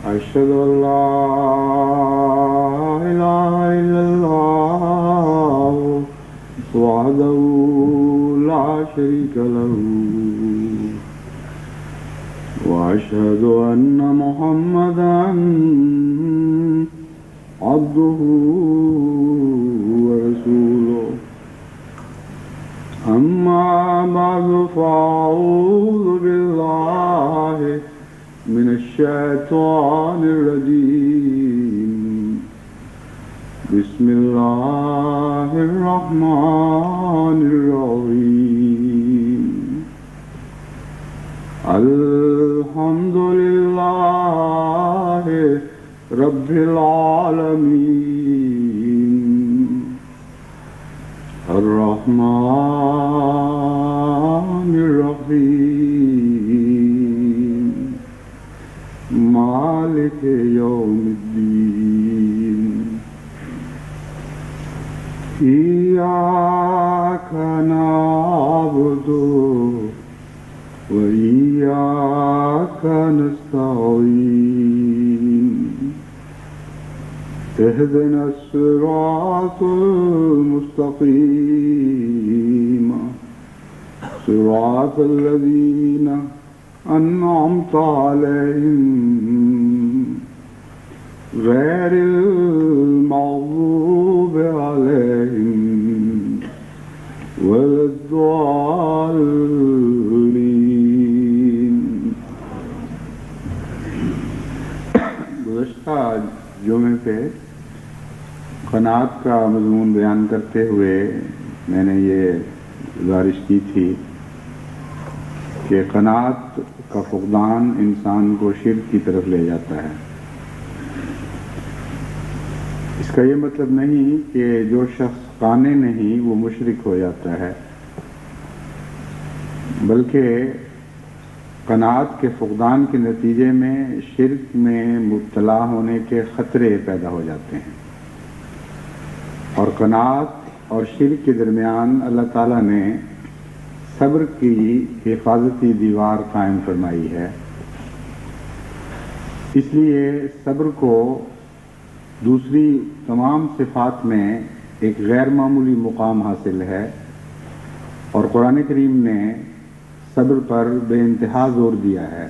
أشهد أن لا إله إلا الله وحده لا شريك له وأشهد أن محمدا عبده ورسوله أما بعد فأعوذ بالله من الشيطان الرجيم بسم الله الرحمن الرحيم الحمد لله رب العالمين الرحمن الرحيم مالك يوم الدين إياك نعبد وإياك نستعين اهدنا الصراط المستقيم صراط الذين أنعمت عليهم غير المغضوب عليهم ولا الضالين. گزشتہ جمعے پہ قناعت کا مضمون بیان کرتے ہوئے میں نے یہ گزارش کی تھی کہ قناعت کا فقدان انسان کو شرک کی طرف لے جاتا ہے. اس کا یہ مطلب نہیں کہ جو شخص قانع نہیں وہ مشرک ہو جاتا ہے، بلکہ قناعت کے فقدان کے نتیجے میں شرک میں مبتلا ہونے کے خطرے پیدا ہو جاتے ہیں. اور قناعت اور شرک کے درمیان اللہ تعالیٰ نے صبر کی حفاظتی دیوار قائم فرمائی ہے. اس لیے صبر کو دوسری تمام صفات میں ایک غیر معمولی مقام حاصل ہے، اور قرآن کریم نے صبر پر بے انتہا زور دیا ہے.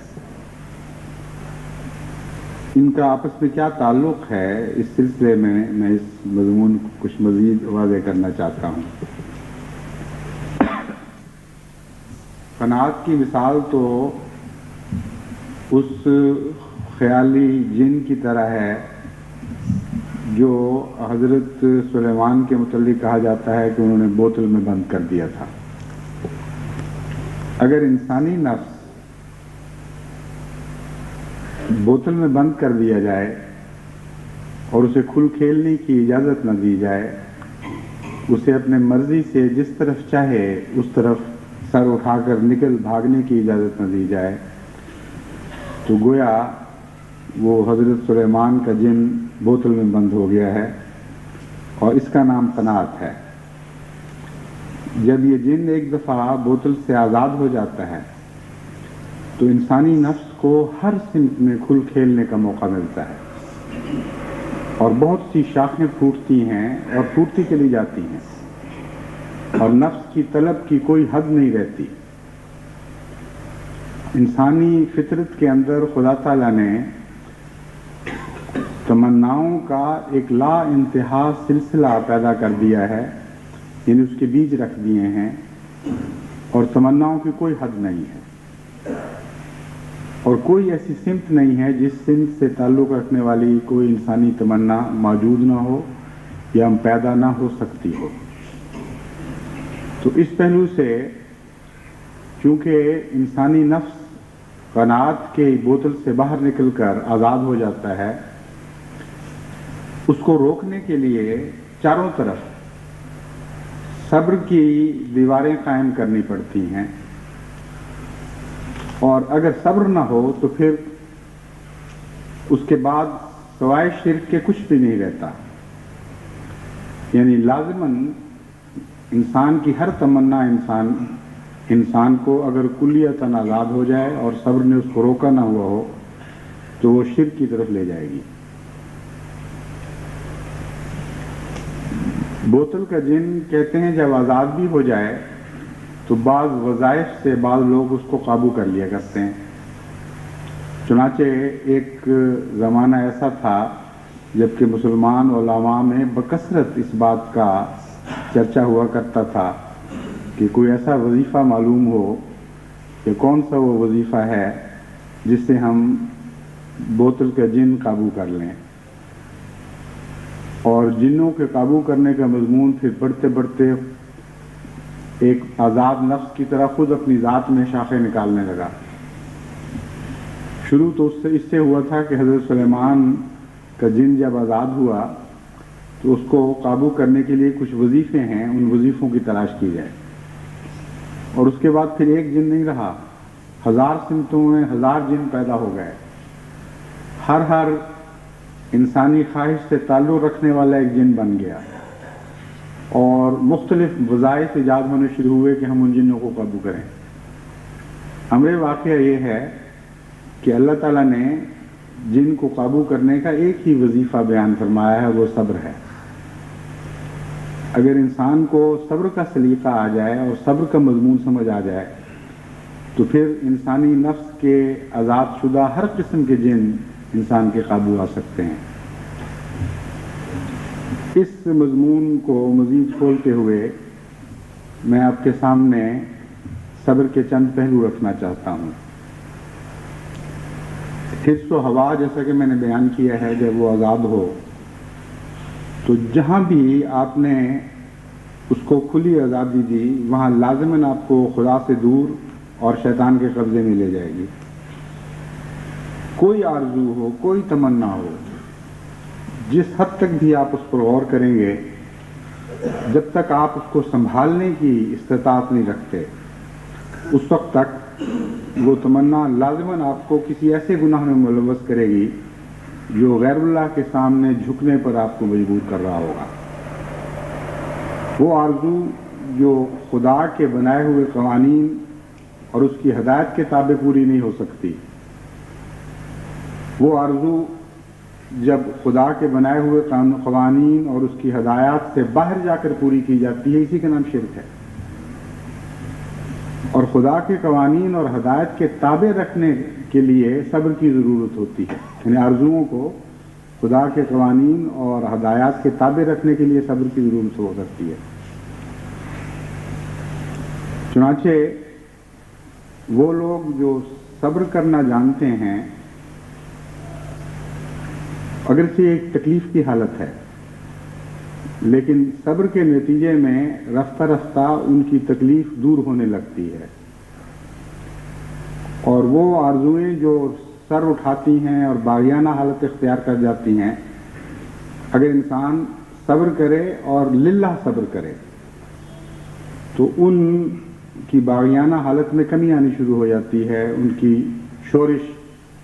ان کا آپس میں کیا تعلق ہے، اس سلسلے میں اس مضمون کو کچھ مزید واضح کرنا چاہتا ہوں. قناعت کی مثال تو اس خیالی جن کی طرح ہے جو حضرت سلیمان کے متعلق کہا جاتا ہے کہ انہوں نے بوتل میں بند کر دیا تھا. اگر انسانی نفس بوتل میں بند کر دیا جائے اور اسے کھل کھیلنے کی اجازت نہ دی جائے، اسے اپنے مرضی سے جس طرف چاہے اس طرف سر اٹھا کر نکل بھاگنے کی اجازت نہ دی جائے، تو گویا وہ حضرت سلیمان کا جن بوتل میں بند ہو گیا ہے، اور اس کا نام قناعت ہے. جب یہ جن ایک دفعہ بوتل سے آزاد ہو جاتا ہے تو انسانی نفس کو ہر سمت میں کھل کھیلنے کا موقع ملتا ہے، اور بہت سی شاخیں پھوٹتی ہیں اور پھوٹتی چلی جاتی ہیں، اور نفس کی طلب کی کوئی حد نہیں رہتی. انسانی فطرت کے اندر خدا تعالیٰ نے تمناؤں کا ایک لا انتہا سلسلہ پیدا کر دیا ہے، یعنی اس کے بیج رکھ دیے ہیں، اور تمناؤں کی کوئی حد نہیں ہے، اور کوئی ایسی سمت نہیں ہے جس سمت سے تعلق رکھنے والی کوئی انسانی تمنا موجود نہ ہو یا پیدا نہ ہو سکتی ہو. تو اس پہلو سے چونکہ انسانی نفس قناعت کے بوتل سے باہر نکل کر آزاد ہو جاتا ہے، اس کو روکنے کے لیے چاروں طرف صبر کی دیواریں قائم کرنی پڑتی ہیں، اور اگر صبر نہ ہو تو پھر اس کے بعد سوائے شرک کے کچھ بھی نہیں رہتا. یعنی لازماً انسان کی ہر تمنا انسان کو اگر کلیتاً آزاد ہو جائے اور صبر نے اس کو روکا نہ ہوا ہو تو وہ شرک کی طرف لے جائے گی۔ بوتل کا جن کہتے ہیں جب آزاد بھی ہو جائے تو بعض وظائف سے بعض لوگ اس کو قابو کر لیا کرتے ہیں۔ چنانچہ ایک زمانہ ایسا تھا جبکہ مسلمان علماء میں بکثرت اس بات کا چرچا ہوا کرتا تھا کہ کوئی ایسا وظیفہ معلوم ہو کہ کون سا وہ وظیفہ ہے جس سے ہم بوتل کا جن قابو کر لیں، اور جنوں کے قابو کرنے کا مضمون پھر بڑھتے بڑھتے ایک آزاد نفس کی طرح خود اپنی ذات میں شاخیں نکالنے لگا۔ شروع تو اس سے ہوا تھا کہ حضرت سلیمان کا جن جب آزاد ہوا تو اس کو قابو کرنے کے لیے کچھ وظیفے ہیں، ان وظیفوں کی تلاش کی جائے، اور اس کے بعد پھر ایک جن نہیں رہا، 1000 سمتوں میں 1000 جن پیدا ہو گئے۔ ہر انسانی خواہش سے تعلق رکھنے والا ایک جن بن گیا، اور مختلف وظائف ایجاد ہونے شروع ہوئے کہ ہم ان جنوں کو قابو کریں۔ امر واقعہ یہ ہے کہ اللہ تعالیٰ نے جن کو قابو کرنے کا ایک ہی وظیفہ بیان فرمایا ہے، وہ صبر ہے۔ اگر انسان کو صبر کا سلیقہ آ جائے اور صبر کا مضمون سمجھ آ جائے تو پھر انسانی نفس کے آزاد شدہ ہر قسم کے جن انسان کے قابو آ سکتے ہیں۔ اس مضمون کو مزید کھولتے ہوئے میں آپ کے سامنے صبر کے چند پہلو رکھنا چاہتا ہوں۔ حس و ہوا جیسا کہ میں نے بیان کیا ہے، جب وہ آزاد ہو تو جہاں بھی آپ نے اس کو کھلی آزادی دی وہاں لازماً آپ کو خدا سے دور اور شیطان کے قبضے میں لے جائے گی۔ کوئی آرزو ہو، کوئی تمنا ہو، جس حد تک بھی آپ اس پر غور کریں گے، جب تک آپ اس کو سنبھالنے کی استطاعت نہیں رکھتے، اس وقت تک وہ تمنا لازماً آپ کو کسی ایسے گناہ میں ملوث کرے گی جو غیر اللہ کے سامنے جھکنے پر آپ کو مجبور کر رہا ہوگا۔ وہ آرزو جو خدا کے بنائے ہوئے قوانین اور اس کی ہدایت کے تابع پوری نہیں ہو سکتی، وہ آرزو جب خدا کے بنائے ہوئے قوانین اور اس کی ہدایات سے باہر جا کر پوری کی جاتی ہے، اسی کا نام شرک ہے۔ اور خدا کے قوانین اور ہدایت کے تابع رکھنے کے لیے صبر کی ضرورت ہوتی ہے، یعنی آرزوؤں کو خدا کے قوانین اور ہدایات کے تابع رکھنے کے لیے صبر کی ضرورت ہو سکتی ہے۔ چنانچہ وہ لوگ جو صبر کرنا جانتے ہیں، اگرچہ ایک تکلیف کی حالت ہے، لیکن صبر کے نتیجے میں رفتہ رفتہ ان کی تکلیف دور ہونے لگتی ہے، اور وہ آرزوئیں جو سر اٹھاتی ہیں اور باغیانہ حالت اختیار کر جاتی ہیں، اگر انسان صبر کرے اور للہ صبر کرے تو ان کی باغیانہ حالت میں کمی آنی شروع ہو جاتی ہے، ان کی شورش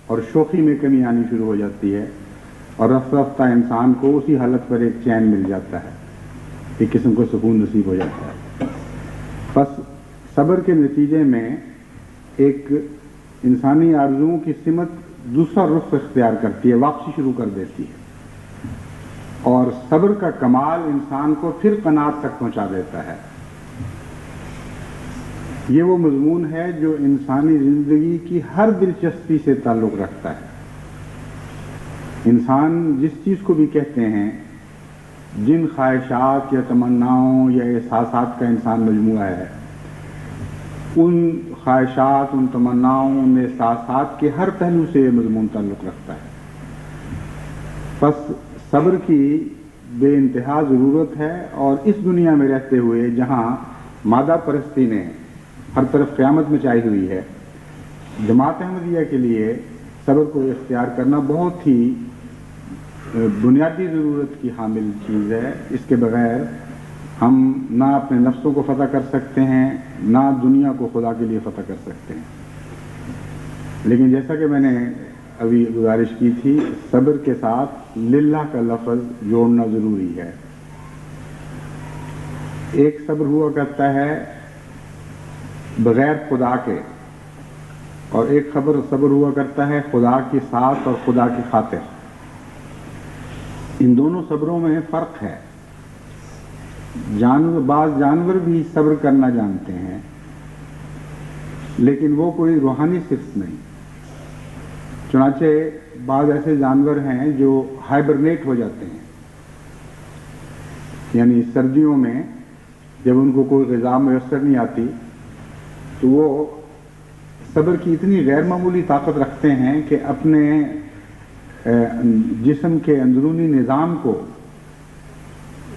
اور شوخی میں کمی آنی شروع ہو جاتی ہے، اور رفتہ رفتہ انسان کو اسی حالت پر ایک چین مل جاتا ہے، ایک قسم کو سکون نصیب ہو جاتا ہے۔ بس صبر کے نتیجے میں ایک انسانی آرزوؤں کی سمت دوسرا رخ اختیار کرتی ہے، واپسی شروع کر دیتی ہے، اور صبر کا کمال انسان کو پھر قناعت تک پہنچا دیتا ہے۔ یہ وہ مضمون ہے جو انسانی زندگی کی ہر دلچسپی سے تعلق رکھتا ہے۔ انسان جس چیز کو بھی کہتے ہیں، جن خواہشات یا تمناؤں یا احساسات کا انسان مجموعہ ہے، ان خواہشات، ان تمناؤں، ان احساسات کے ہر پہلو سے یہ مضمون تعلق رکھتا ہے۔ بس صبر کی بے انتہا ضرورت ہے، اور اس دنیا میں رہتے ہوئے جہاں مادہ پرستی نے ہر طرف قیامت مچائی ہوئی ہے، جماعت احمدیہ کے لیے صبر کو اختیار کرنا بہت ہی بنیادی ضرورت کی حامل چیز ہے۔ اس کے بغیر ہم نہ اپنے نفسوں کو فتح کر سکتے ہیں، نہ دنیا کو خدا کے لیے فتح کر سکتے ہیں۔ لیکن جیسا کہ میں نے ابھی گزارش کی تھی، صبر کے ساتھ للہ کا لفظ جوڑنا ضروری ہے۔ ایک صبر ہوا کرتا ہے بغیر خدا کے، اور ایک صبر ہوا کرتا ہے خدا کے ساتھ اور خدا کی خاطر. ان دونوں صبروں میں فرق ہے. بعض جانور بھی صبر کرنا جانتے ہیں لیکن وہ کوئی روحانی صفت نہیں. چنانچہ بعض ایسے جانور ہیں جو ہائبرنیٹ ہو جاتے ہیں، یعنی سردیوں میں جب ان کو کوئی غذا میسر نہیں آتی تو وہ صبر کی اتنی غیر معمولی طاقت رکھتے ہیں کہ اپنے جسم کے اندرونی نظام کو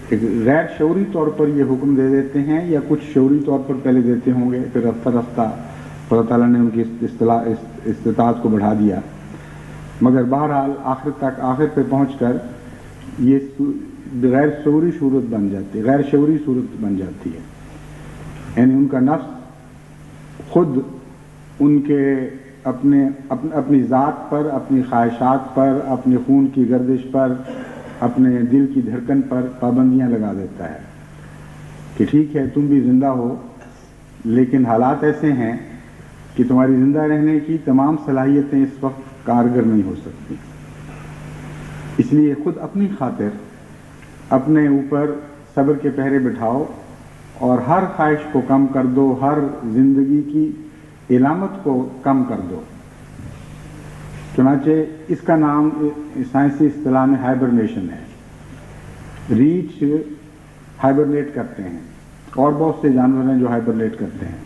ایک غیر شعوری طور پر یہ حکم دے دیتے ہیں، یا کچھ شعوری طور پر پہلے دیتے ہوں گے، پھر رفتہ رفتہ اللہ تعالیٰ نے ان کی استطاعت کو بڑھا دیا، مگر بہرحال آخر پہ پہنچ کر یہ غیر شعوری صورت بن جاتی ہے. یعنی ان کا نفس خود ان کے اپنی ذات پر، اپنی خواہشات پر، اپنے خون کی گردش پر، اپنے دل کی دھڑکن پر پابندیاں لگا دیتا ہے کہ ٹھیک ہے تم بھی زندہ ہو، لیکن حالات ایسے ہیں کہ تمہاری زندہ رہنے کی تمام صلاحیتیں اس وقت کارگر نہیں ہو سکتی. اس لیے خود اپنی خاطر اپنے اوپر صبر کے پہرے بٹھاؤ اور ہر خواہش کو کم کر دو، ہر زندگی کی علامت کو کم کر دو. چنانچہ اس کا نام سائنسی اصطلاح میں ہائبرنیشن ہے. ریچھ ہائبرنیٹ کرتے ہیں اور بہت سے جانور ہیں جو ہائبرنیٹ کرتے ہیں،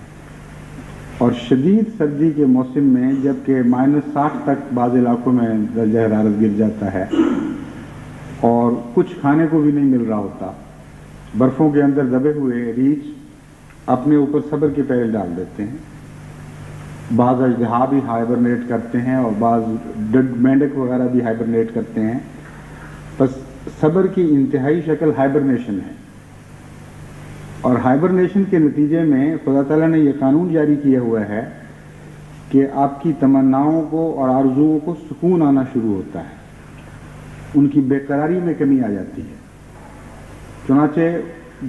اور شدید سردی کے موسم میں جبکہ -60 تک بعض علاقوں میں درجہ حرارت گر جاتا ہے اور کچھ کھانے کو بھی نہیں مل رہا ہوتا، برفوں کے اندر دبے ہوئے ریچھ اپنے اوپر صبر کے پہرے ڈال دیتے ہیں. بعض اژدہا بھی ہائبرنیٹ کرتے ہیں اور بعض مینڈک وغیرہ بھی ہائبرنیٹ کرتے ہیں. بس صبر کی انتہائی شکل ہائبرنیشن ہے، اور ہائبرنیشن کے نتیجے میں خدا تعالیٰ نے یہ قانون جاری کیا ہوا ہے کہ آپ کی تمناؤں کو اور آرزوؤں کو سکون آنا شروع ہوتا ہے، ان کی بے قراری میں کمی آ جاتی ہے. چنانچہ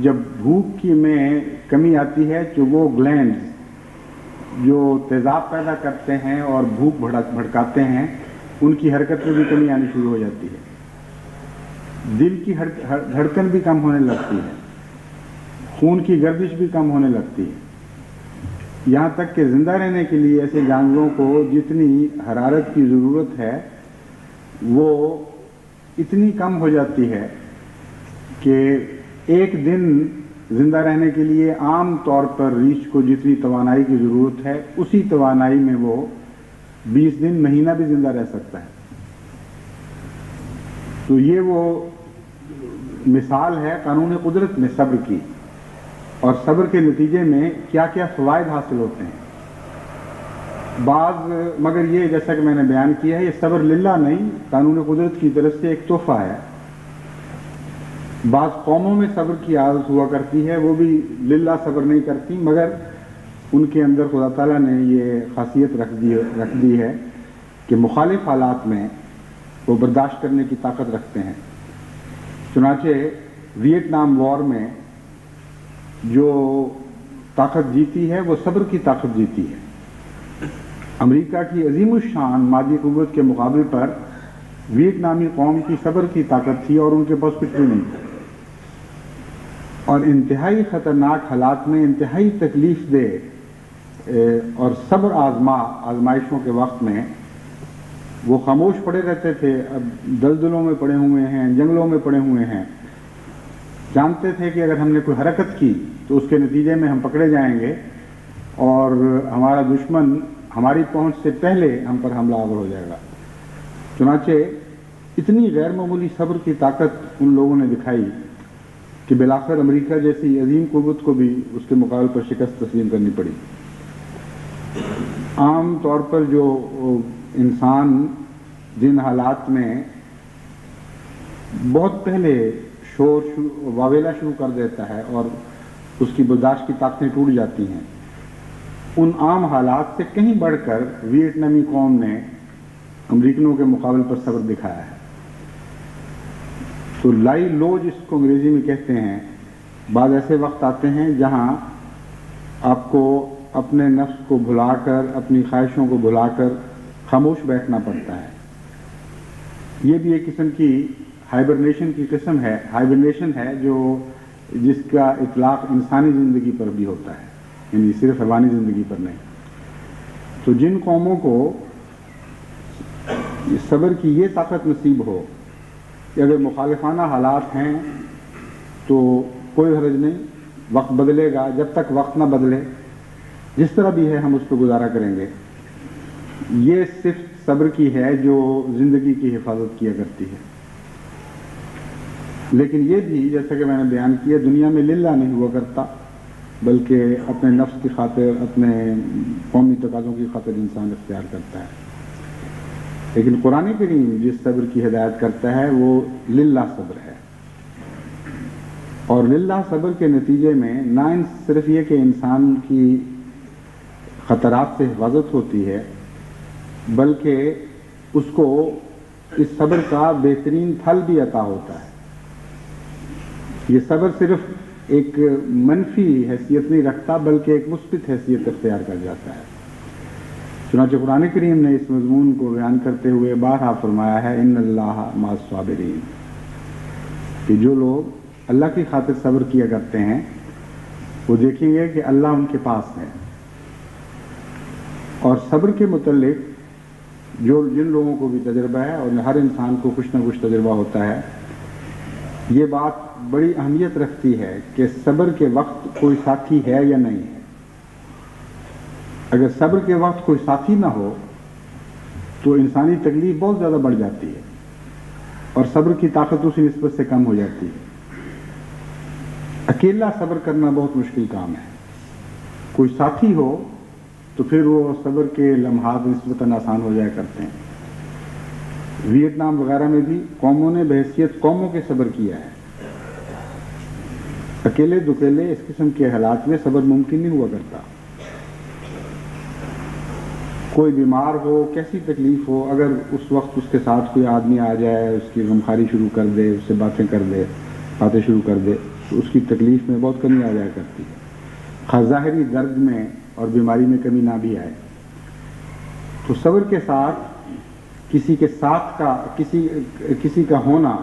جب بھوک کی میں کمی آتی ہے تو وہ گلینڈز جو تیزاب پیدا کرتے ہیں اور بھوک بھڑکاتے ہیں، ان کی حرکت میں بھی کمی آنی شروع ہو جاتی ہے. دل کی دھڑکن بھی کم ہونے لگتی ہے، خون کی گردش بھی کم ہونے لگتی ہے، یہاں تک کہ زندہ رہنے کے لیے ایسے جانوروں کو جتنی حرارت کی ضرورت ہے وہ اتنی کم ہو جاتی ہے کہ ایک دن زندہ رہنے کے لیے عام طور پر ریچھ کو جتنی توانائی کی ضرورت ہے اسی توانائی میں وہ 20 دن مہینہ بھی زندہ رہ سکتا ہے. تو یہ وہ مثال ہے قانون قدرت میں صبر کی، اور صبر کے نتیجے میں کیا کیا فوائد حاصل ہوتے ہیں. مگر یہ جیسا کہ میں نے بیان کیا ہے، یہ صبر للہ نہیں، قانون قدرت کی طرف سے ایک تحفہ ہے. بعض قوموں میں صبر کی عادت ہوا کرتی ہے، وہ بھی للہ صبر نہیں کرتی، مگر ان کے اندر خدا تعالیٰ نے یہ خاصیت رکھ دی ہے کہ مخالف حالات میں وہ برداشت کرنے کی طاقت رکھتے ہیں. چنانچہ ویتنام وار میں جو طاقت جیتی ہے وہ صبر کی طاقت جیتی ہے. امریکہ کی عظیم الشان مادی قوت کے مقابل پر ویتنامی قوم کی صبر کی طاقت تھی اور ان کے پاس کچھ بھی نہیں تھا، اور انتہائی خطرناک حالات میں، انتہائی تکلیف دہ اور صبر آزمائشوں کے وقت میں وہ خاموش پڑے رہتے تھے. اب دلدلوں میں پڑے ہوئے ہیں، جنگلوں میں پڑے ہوئے ہیں، جانتے تھے کہ اگر ہم نے کوئی حرکت کی تو اس کے نتیجے میں ہم پکڑے جائیں گے اور ہمارا دشمن ہماری پہنچ سے پہلے ہم پر حملہ آور ہو جائے گا. چنانچہ اتنی غیر معمولی صبر کی طاقت ان لوگوں نے دکھائی کہ بالآخر امریکہ جیسی عظیم قوت کو بھی اس کے مقابلے پر شکست تسلیم کرنی پڑی. عام طور پر جو انسان جن حالات میں بہت پہلے واویلا شروع کر دیتا ہے اور اس کی برداشت کی طاقتیں ٹوٹ جاتی ہیں، ان عام حالات سے کہیں بڑھ کر ویتنامی قوم نے امریکنوں کے مقابلے پر صبر دکھایا ہے. تو لائی لو جس کو انگریزی میں کہتے ہیں، بعض ایسے وقت آتے ہیں جہاں آپ کو اپنے نفس کو بھلا کر، اپنی خواہشوں کو بھلا کر خاموش بیٹھنا پڑتا ہے۔ یہ بھی ایک قسم کی ہائبرنیشن کی قسم ہے، ہائبرنیشن ہے جس کا اطلاق انسانی زندگی پر بھی ہوتا ہے، یعنی صرف حیوانی زندگی پر نہیں۔ تو جن قوموں کو صبر کی یہ طاقت نصیب ہو کہ اگر مخالفانہ حالات ہیں تو کوئی حرج نہیں، وقت بدلے گا، جب تک وقت نہ بدلے جس طرح بھی ہے ہم اس پہ گزارا کریں گے، یہ صرف صبر کی ہے جو زندگی کی حفاظت کیا کرتی ہے۔ لیکن یہ بھی جیسا کہ میں نے بیان کیا دنیا میں للہ نہیں ہوا کرتا، بلکہ اپنے نفس کی خاطر، اپنے قومی تقاضوں کی خاطر انسان اختیار کرتا ہے۔ لیکن قرآن کریم جس صبر کی ہدایت کرتا ہے وہ للہ صبر ہے، اور للہ صبر کے نتیجے میں نہ صرف یہ کہ انسان کی خطرات سے حفاظت ہوتی ہے، بلکہ اس کو اس صبر کا بہترین پھل بھی عطا ہوتا ہے۔ یہ صبر صرف ایک منفی حیثیت نہیں رکھتا، بلکہ ایک مثبت حیثیت اختیار کر جاتا ہے۔ چنانچہ قرآن کریم نے اس مضمون کو بیان کرتے ہوئے بارہا فرمایا ہے ان اللہ مع الصابرین، کہ جو لوگ اللہ کی خاطر صبر کیا کرتے ہیں وہ دیکھیں گے کہ اللہ ان کے پاس ہے۔ اور صبر کے متعلق جن لوگوں کو بھی تجربہ ہے، اور ہر انسان کو کچھ نہ کچھ تجربہ ہوتا ہے، یہ بات بڑی اہمیت رکھتی ہے کہ صبر کے وقت کوئی ساتھی ہے یا نہیں ہے۔ اگر صبر کے وقت کوئی ساتھی نہ ہو تو انسانی تکلیف بہت زیادہ بڑھ جاتی ہے اور صبر کی طاقت اسی نسبت سے کم ہو جاتی ہے۔ اکیلا صبر کرنا بہت مشکل کام ہے، کوئی ساتھی ہو تو پھر وہ صبر کے لمحات نسبتاً آسان ہو جایا کرتے ہیں۔ ویتنام وغیرہ میں بھی قوموں نے بحیثیت قوموں کے صبر کیا ہے۔ اکیلے دکیلے اس قسم کے حالات میں صبر ممکن نہیں ہوا کرتا۔ کوئی بیمار ہو، کیسی تکلیف ہو، اگر اس وقت اس کے ساتھ کوئی آدمی آ جائے، اس کی غمخواری شروع کر دے، اس سے باتیں شروع کر دے تو اس کی تکلیف میں بہت کمی آ جایا کرتی ہے، خواہ ظاہری درد میں اور بیماری میں کمی نہ بھی آئے۔ تو صبر کے ساتھ کسی کے ساتھ کا کسی کا ہونا،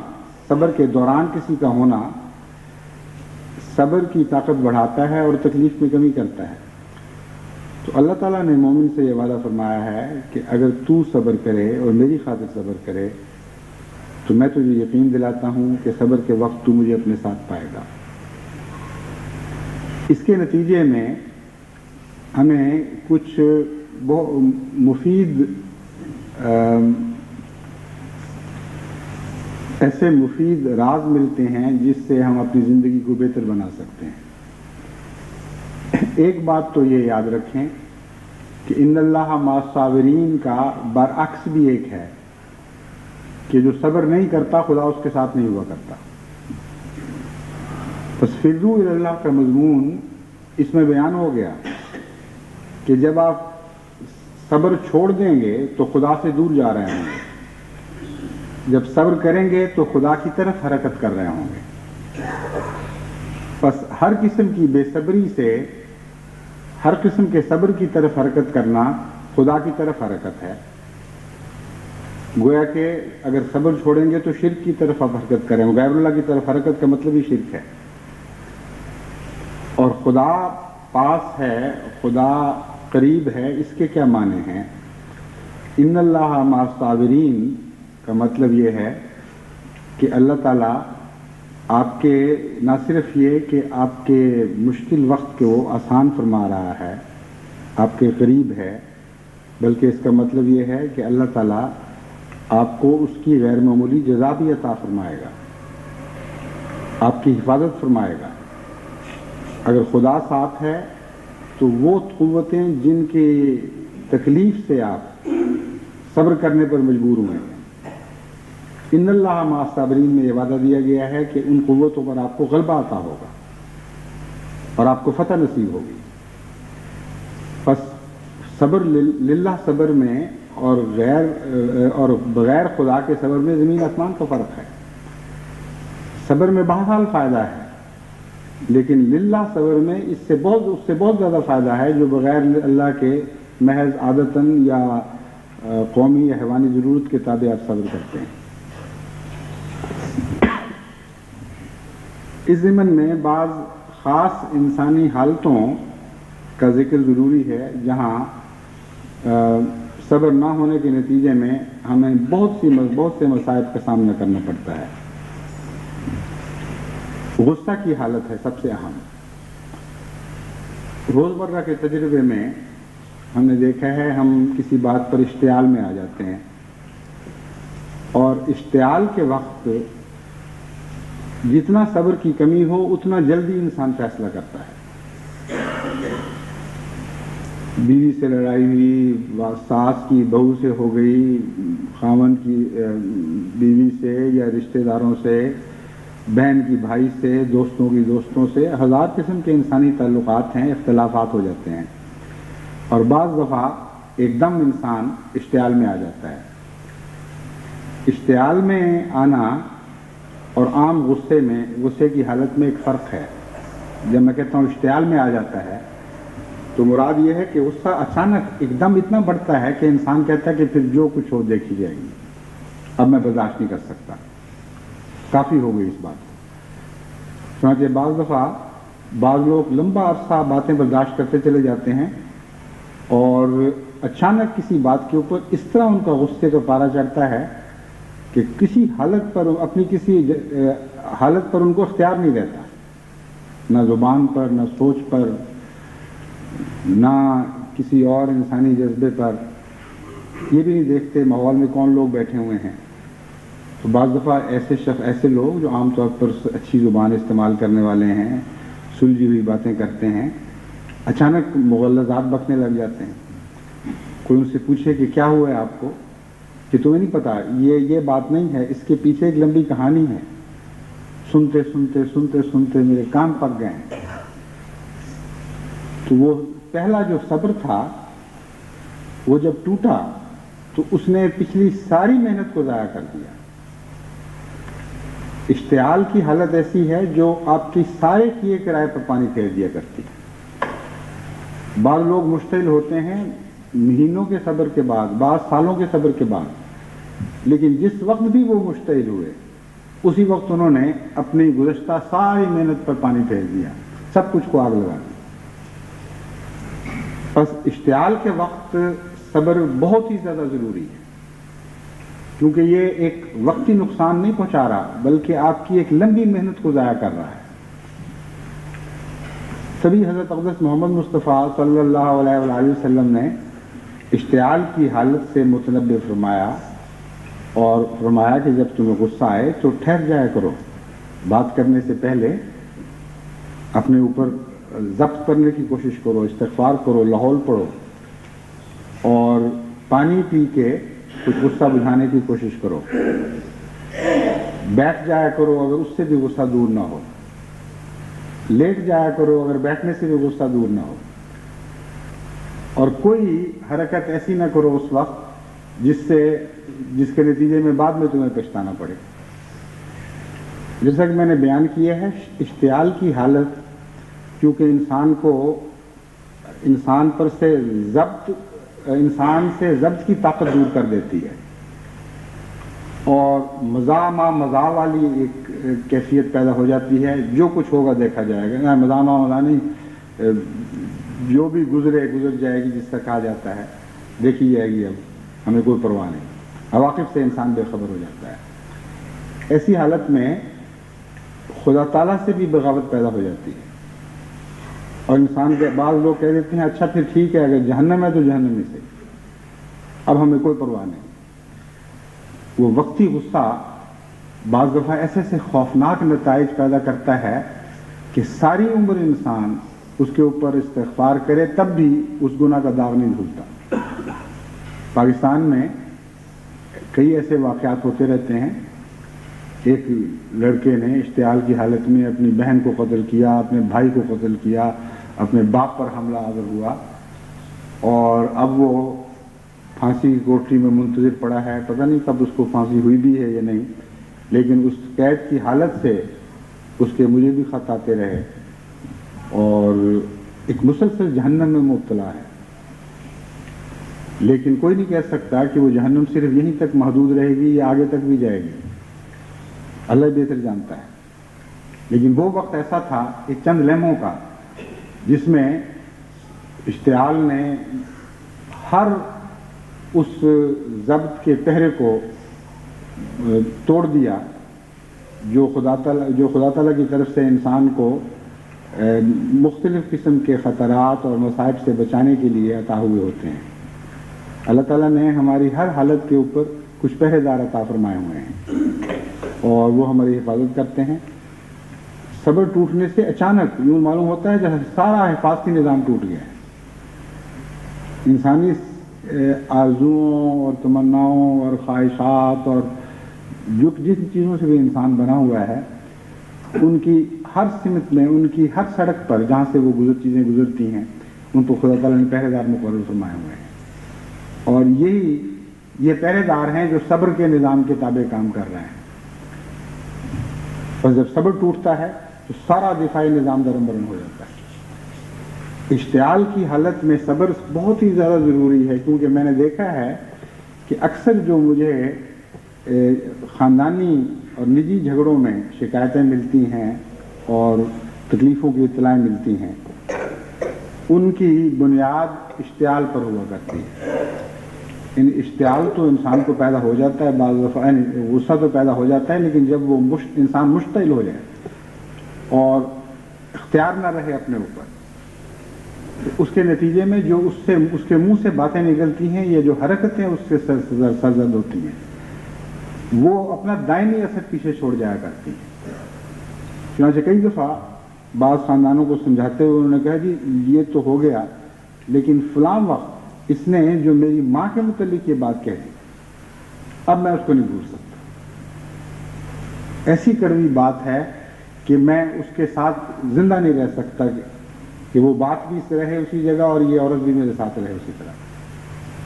صبر کے دوران کسی کا ہونا صبر کی طاقت بڑھاتا ہے اور تکلیف میں کمی کرتا ہے۔ تو اللہ تعالیٰ نے مومن سے یہ وعدہ فرمایا ہے کہ اگر تو صبر کرے اور میری خاطر صبر کرے تو میں تجھے یقین دلاتا ہوں کہ صبر کے وقت تو مجھے اپنے ساتھ پائے گا۔ اس کے نتیجے میں ہمیں کچھ بہت مفید ایسے مفید راز ملتے ہیں جس سے ہم اپنی زندگی کو بہتر بنا سکتے ہیں۔ ایک بات تو یہ یاد رکھیں کہ ان اللہ مع الصابرین کا برعکس بھی ایک ہے کہ جو صبر نہیں کرتا خدا اس کے ساتھ نہیں ہوا کرتا۔ بس فروا الی اللہ کا مضمون اس میں بیان ہو گیا کہ جب آپ صبر چھوڑ دیں گے تو خدا سے دور جا رہے ہوں گے، جب صبر کریں گے تو خدا کی طرف حرکت کر رہے ہوں گے۔ بس ہر قسم کی بے صبری سے ہر قسم کے صبر کی طرف حرکت کرنا خدا کی طرف حرکت ہے۔ گویا کہ اگر صبر چھوڑیں گے تو شرک کی طرف آپ حرکت کریں، غیر اللہ کی طرف حرکت کا مطلب ہی شرک ہے۔ اور خدا پاس ہے، خدا قریب ہے، اس کے کیا معنی ہیں؟ ان اللہ مع الصابرین کا مطلب یہ ہے کہ اللہ تعالیٰ آپ کے نہ صرف یہ کہ آپ کے مشکل وقت کو آسان فرما رہا ہے، آپ کے قریب ہے، بلکہ اس کا مطلب یہ ہے کہ اللہ تعالیٰ آپ کو اس کی غیر معمولی جزا بھی عطا فرمائے گا، آپ کی حفاظت فرمائے گا۔ اگر خدا ساتھ ہے تو وہ قوتیں جن کی تکلیف سے آپ صبر کرنے پر مجبور ہوئے ہیں، ان اللہ مع الصابرین میں یہ وعدہ دیا گیا ہے کہ ان قوتوں پر آپ کو غلبہ عطا ہوگا اور آپ کو فتح نصیب ہوگی۔ بس صبر للہ صبر میں اور بغیر خدا کے صبر میں زمین آسمان کا فرق ہے۔ صبر میں بہرحال فائدہ ہے، لیکن للہ صبر میں اس سے بہت زیادہ فائدہ ہے جو بغیر اللہ کے محض عادتاً یا قومی یا حیوانی ضرورت کے تابع آپ صبر کرتے ہیں۔ اس ضمن میں بعض خاص انسانی حالتوں کا ذکر ضروری ہے جہاں صبر نہ ہونے کے نتیجے میں ہمیں بہت سے مصائب کا سامنا کرنا پڑتا ہے۔ غصہ کی حالت ہے سب سے اہم۔ روزمرہ کے تجربے میں ہم نے دیکھا ہے ہم کسی بات پر اشتعال میں آ جاتے ہیں، اور اشتعال کے وقت جتنا صبر کی کمی ہو اتنا جلدی انسان فیصلہ کرتا ہے۔ بیوی سے لڑائی ہوئی، ساس کی بہو سے ہو گئی، خاوند کی بیوی سے یا رشتہ داروں سے، بہن کی بھائی سے، دوستوں کی دوستوں سے، ہزار قسم کے انسانی تعلقات ہیں، اختلافات ہو جاتے ہیں، اور بعض دفعہ ایک دم انسان اشتعال میں آ جاتا ہے۔ اشتعال میں آنا اور عام غصے کی حالت میں ایک فرق ہے۔ جب میں کہتا ہوں اشتعال میں آ جاتا ہے تو مراد یہ ہے کہ غصہ اچانک ایک دم اتنا بڑھتا ہے کہ انسان کہتا ہے کہ پھر جو کچھ ہو دیکھی جائے گی، اب میں برداشت نہیں کر سکتا، کافی ہو گئی اس بات۔ چنانچہ بعض لوگ لمبا عرصہ باتیں برداشت کرتے چلے جاتے ہیں، اور اچانک کسی بات کے اوپر اس طرح ان کا غصے کا پارا چڑھتا ہے کہ کسی حالت پر ان کو اختیار نہیں رہتا، نہ زبان پر، نہ سوچ پر، نہ کسی اور انسانی جذبے پر، یہ بھی نہیں دیکھتے ماحول میں کون لوگ بیٹھے ہوئے ہیں۔ تو بعض دفعہ ایسے لوگ جو عام طور پر اچھی زبان استعمال کرنے والے ہیں، سلجھی ہوئی باتیں کرتے ہیں، اچانک مغلظات بکنے لگ جاتے ہیں۔ کوئی ان سے پوچھے کہ کیا ہوا ہے آپ کو، کہ تمہیں نہیں پتا، یہ بات نہیں ہے، اس کے پیچھے ایک لمبی کہانی ہے، سنتے سنتے میرے کان پک گئے ہیں۔ تو وہ پہلا جو صبر تھا وہ جب ٹوٹا تو اس نے پچھلی ساری محنت کو ضائع کر دیا۔ اشتعال کی حالت ایسی ہے جو آپ کی سارے کیے کرائے پر پانی پھیر دیا کرتی ہے۔ بعض لوگ مشتعل ہوتے ہیں مہینوں کے صبر کے بعد، بعض سالوں کے صبر کے بعد، لیکن جس وقت بھی وہ مشتعل ہوئے اسی وقت انہوں نے اپنی گزشتہ ساری محنت پر پانی پھیر دیا، سب کچھ کو آگ لگا دی۔ بس اشتعال کے وقت صبر بہت ہی زیادہ ضروری ہے، کیونکہ یہ ایک وقتی نقصان نہیں پہنچا رہا بلکہ آپ کی ایک لمبی محنت کو ضائع کر رہا ہے۔ تبھی حضرت اقدس محمد مصطفیٰ صلی اللہ علیہ وآلہ وسلم نے اشتعال کی حالت سے متنبہ فرمایا، اور فرمایا کہ جب تمہیں غصہ آئے تو ٹھہر جایا کرو، بات کرنے سے پہلے اپنے اوپر ضبط کرنے کی کوشش کرو، استغفار کرو، لاحول پڑھو، اور پانی پی کے کچھ غصہ بجھانے کی کوشش کرو، بیٹھ جایا کرو اگر اس سے بھی غصہ دور نہ ہو، لیٹ جایا کرو اگر بیٹھنے سے بھی غصہ دور نہ ہو، اور کوئی حرکت ایسی نہ کرو اس وقت جس کے نتیجے میں بعد میں تمہیں پچھتانا پڑے۔ جیسا کہ میں نے بیان کیا ہے، اشتعال کی حالت کیونکہ انسان سے ضبط کی طاقت دور کر دیتی ہے، اور مزاح مزاح والی ایک کیفیت پیدا ہو جاتی ہے، جو کچھ ہوگا دیکھا جائے گا، مزاح نہیں، جو بھی گزر جائے گی، جس سے کہا جاتا ہے دیکھی جائے گی، اب ہمیں کوئی پرواہ نہیں، عواقب سے انسان بے خبر ہو جاتا ہے۔ ایسی حالت میں خدا تعالیٰ سے بھی بغاوت پیدا ہو جاتی ہے، اور انسان کے بعض لوگ کہہ دیتے ہیں اچھا پھر ٹھیک ہے، اگر جہنم ہے تو جہنم میں سے، اب ہمیں کوئی پرواہ نہیں۔ وہ وقتی غصہ بعض دفعہ ایسے خوفناک نتائج پیدا کرتا ہے کہ ساری عمر انسان اس کے اوپر استغفار کرے تب بھی اس گناہ کا داغ نہیں دھلتا۔ پاکستان میں کئی ایسے واقعات ہوتے رہتے ہیں۔ ایک لڑکے نے اشتعال کی حالت میں اپنی بہن کو قتل کیا، اپنے بھائی کو قتل کیا، اپنے باپ پر حملہ آور ہوا، اور اب وہ پھانسی کی کوٹری میں منتظر پڑا ہے، پتہ نہیں کب اس کو پھانسی ہوئی بھی ہے یا نہیں، لیکن اس قید کی حالت سے اس کے مجھے بھی خط آتے رہے اور ایک مسلسل جہنم میں مبتلا ہے، لیکن کوئی نہیں کہہ سکتا کہ وہ جہنم صرف یہیں تک محدود رہے گی یا آگے تک بھی جائے گی، اللہ بہتر جانتا ہے۔ لیکن وہ وقت ایسا تھا ایک چند لمحوں کا جس میں اشتعال نے ہر اس ضبط کے پہرے کو توڑ دیا جو خدا تعالیٰ کی طرف سے انسان کو مختلف قسم کے خطرات اور مصائب سے بچانے کے لیے عطا ہوئے ہوتے ہیں۔ اللہ تعالیٰ نے ہماری ہر حالت کے اوپر کچھ پہرے دار عطا فرمائے ہوئے ہیں اور وہ ہماری حفاظت کرتے ہیں۔ صبر ٹوٹنے سے اچانک یوں معلوم ہوتا ہے جیسے سارا حفاظتی نظام ٹوٹ گیا ہے۔ انسانی آرزوؤں اور تمناؤں اور خواہشات اور جن چیزوں سے بھی انسان بنا ہوا ہے، ان کی ہر سمت میں، ان کی ہر سڑک پر جہاں سے وہ چیزیں گزرتی ہیں، ان کو خدا تعالیٰ نے پہرے دار مقرر فرمائے ہوئے ہیں، اور یہ پہرے دار ہیں جو صبر کے نظام کے تابع کام کر رہے ہیں۔ اور جب صبر ٹوٹتا ہے تو سارا دفاعی نظام درمبرن ہو جاتا ہے۔ اشتعال کی حالت میں صبر بہت ہی زیادہ ضروری ہے، کیونکہ میں نے دیکھا ہے کہ اکثر جو مجھے خاندانی اور نجی جھگڑوں میں شکایتیں ملتی ہیں اور تکلیفوں کی اطلاعیں ملتی ہیں، ان کی بنیاد اشتعال پر ہوا کرتی ہے۔ اشتعال تو انسان کو پیدا ہو جاتا ہے، بعض دفعہ غصہ تو پیدا ہو جاتا ہے، لیکن جب وہ انسان مشتعل ہو جائے اور اختیار نہ رہے اپنے اوپر، اس کے نتیجے میں جو اس کے منہ سے باتیں نکلتی ہیں یا جو حرکتیں اس سے سرزد ہوتی ہیں، وہ اپنا دائمی اثر پیچھے چھوڑ جایا کرتی ہیں۔ چنانچہ کئی دفعہ بعض خاندانوں کو سمجھاتے ہوئے انہوں نے کہا جی یہ تو ہو گیا، لیکن فلاں وقت اس نے جو میری ماں کے متعلق یہ بات کہی، اب میں اس کو نہیں بھول سکتا۔ ایسی کڑوی بات ہے کہ میں اس کے ساتھ زندہ نہیں رہ سکتا کہ وہ بات بھی رہے اسی جگہ اور یہ عورت بھی میرے ساتھ رہے اسی طرح،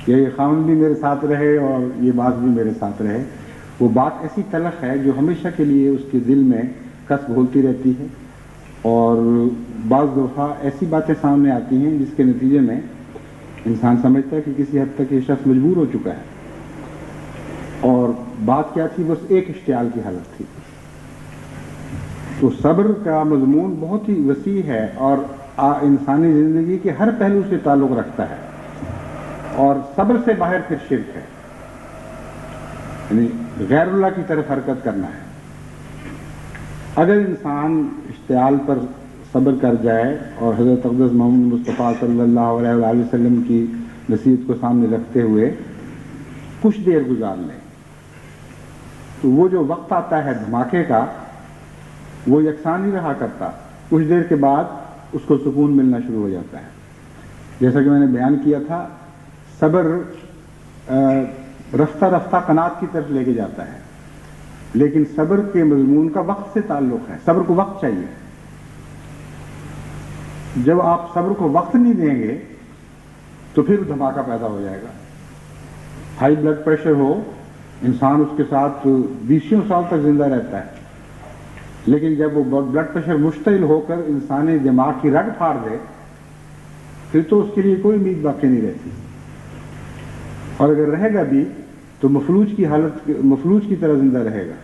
یا یہ خاوند بھی میرے ساتھ رہے اور یہ بات بھی میرے ساتھ رہے۔ وہ بات ایسی تلخ ہے جو ہمیشہ کے لیے اس کے دل میں کس گھولتی رہتی ہے، اور بعض دفعہ ایسی باتیں سامنے آتی ہیں جس کے نتیجے میں انسان سمجھتا ہے کہ کسی حد تک یہ شخص مجبور ہو چکا ہے، اور بات کیا تھی؟ بس ایک اشتعال کی حالت تھی۔ تو صبر کا مضمون بہت ہی وسیع ہے اور انسانی زندگی کے ہر پہلو سے تعلق رکھتا ہے، اور صبر سے باہر پھر شرک ہے، یعنی غیر اللہ کی طرف حرکت کرنا ہے۔ اگر انسان اشتعال پر صبر کر جائے اور حضرت اقدس محمد مصطفیٰ صلی اللہ علیہ وآلہ وسلم کی نصیحت کو سامنے رکھتے ہوئے کچھ دیر گزار لیں، تو وہ جو وقت آتا ہے دھماکے کا، وہ یکساں نہیں رہا کرتا۔ کچھ دیر کے بعد اس کو سکون ملنا شروع ہو جاتا ہے۔ جیسا کہ میں نے بیان کیا تھا، صبر رفتہ رفتہ قناعت کی طرف لے کے جاتا ہے، لیکن صبر کے مضمون کا وقت سے تعلق ہے۔ صبر کو وقت چاہیے۔ جب آپ صبر کو وقت نہیں دیں گے تو پھر دھماکہ پیدا ہو جائے گا۔ ہائی بلڈ پریشر ہو، انسان اس کے ساتھ 20 سال تک زندہ رہتا ہے، لیکن جب وہ بلڈ پریشر مشتعل ہو کر انسانی دماغ کی رگ پھاڑ دے، پھر تو اس کے لیے کوئی امید باقی نہیں رہتی، اور اگر رہے گا بھی تو مفلوج کی طرح زندہ رہے گا،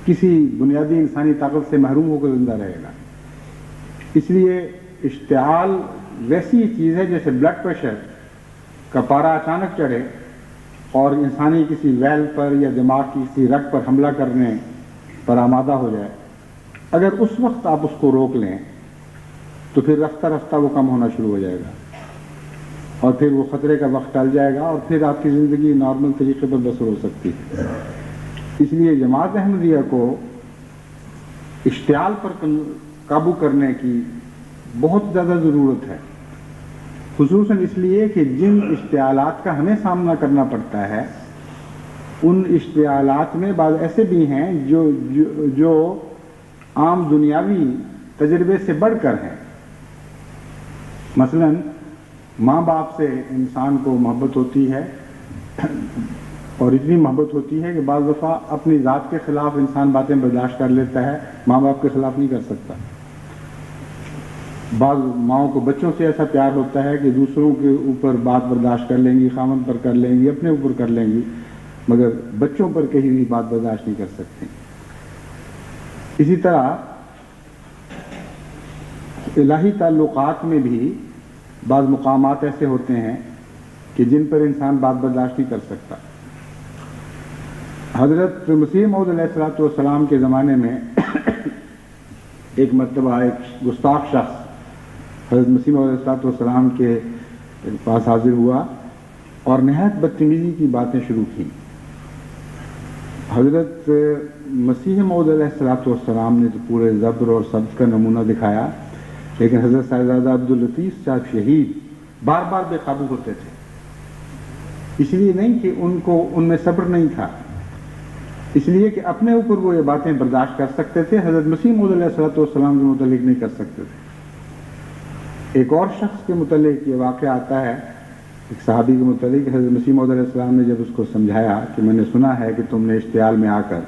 کسی بنیادی انسانی طاقت سے محروم ہو کر زندہ رہے گا۔ اس لیے اشتعال ویسی چیز ہے جیسے بلڈ پریشر کا پارا اچانک چڑھے اور انسانی کسی ویل پر یا دماغ کی کسی رگ پر حملہ کرنے پر آمادہ ہو جائے۔ اگر اس وقت آپ اس کو روک لیں تو پھر رفتہ رفتہ وہ کم ہونا شروع ہو جائے گا، اور پھر وہ خطرے کا وقت ٹل جائے گا، اور پھر آپ کی زندگی نارمل طریقے پر بسر ہو سکتی ہے۔ اس لیے جماعت احمدیہ کو اشتعال پر قابو کرنے کی بہت زیادہ ضرورت ہے، خصوصاً اس لیے کہ جن اشتعالات کا ہمیں سامنا کرنا پڑتا ہے، ان اشتعالات میں بعض ایسے بھی ہیں جو عام دنیاوی تجربے سے بڑھ کر ہیں۔ مثلاً ماں باپ سے انسان کو محبت ہوتی ہے، اور اتنی محبت ہوتی ہے کہ بعض دفعہ اپنی ذات کے خلاف انسان باتیں برداشت کر لیتا ہے، ماں باپ کے خلاف نہیں کر سکتا۔ بعض ماؤں کو بچوں سے ایسا پیار ہوتا ہے کہ دوسروں کے اوپر بات برداشت کر لیں گی، خامن پر کر لیں گی، اپنے اوپر کر لیں گی، مگر بچوں پر کہیں بھی بات برداشت نہیں کر سکتے۔ اسی طرح الہی تعلقات میں بھی بعض مقامات ایسے ہوتے ہیں کہ جن پر انسان بات برداشت نہیں کر سکتا۔ حضرت مسیح موعود علیہ السلام کے زمانے میں ایک مرتبہ ایک گستاخ شخص حضرت مسیح موعود علیہ السلام کے پاس حاضر ہوا اور نہایت بدتمیزی کی باتیں شروع کی۔ حضرت مسیح موعود علیہ السلام نے تو پورے زبر اور سبز کا نمونہ دکھایا، لیکن حضرت صاحبزادہ عبداللطیف صاحب شہید بار بار بے قابو ہوتے تھے۔ اس لیے نہیں کہ ان میں صبر نہیں تھا، اس لیے کہ اپنے اوپر وہ یہ باتیں برداشت کر سکتے تھے، حضرت مسیح موعود علیہ السلام کے متعلق نہیں کر سکتے تھے۔ ایک اور شخص کے متعلق یہ واقعہ آتا ہے، ایک صحابی کے متعلق، حضرت مسیح موعود علیہ السلام نے جب اس کو سمجھایا کہ میں نے سنا ہے کہ تم نے اشتعال میں آ کر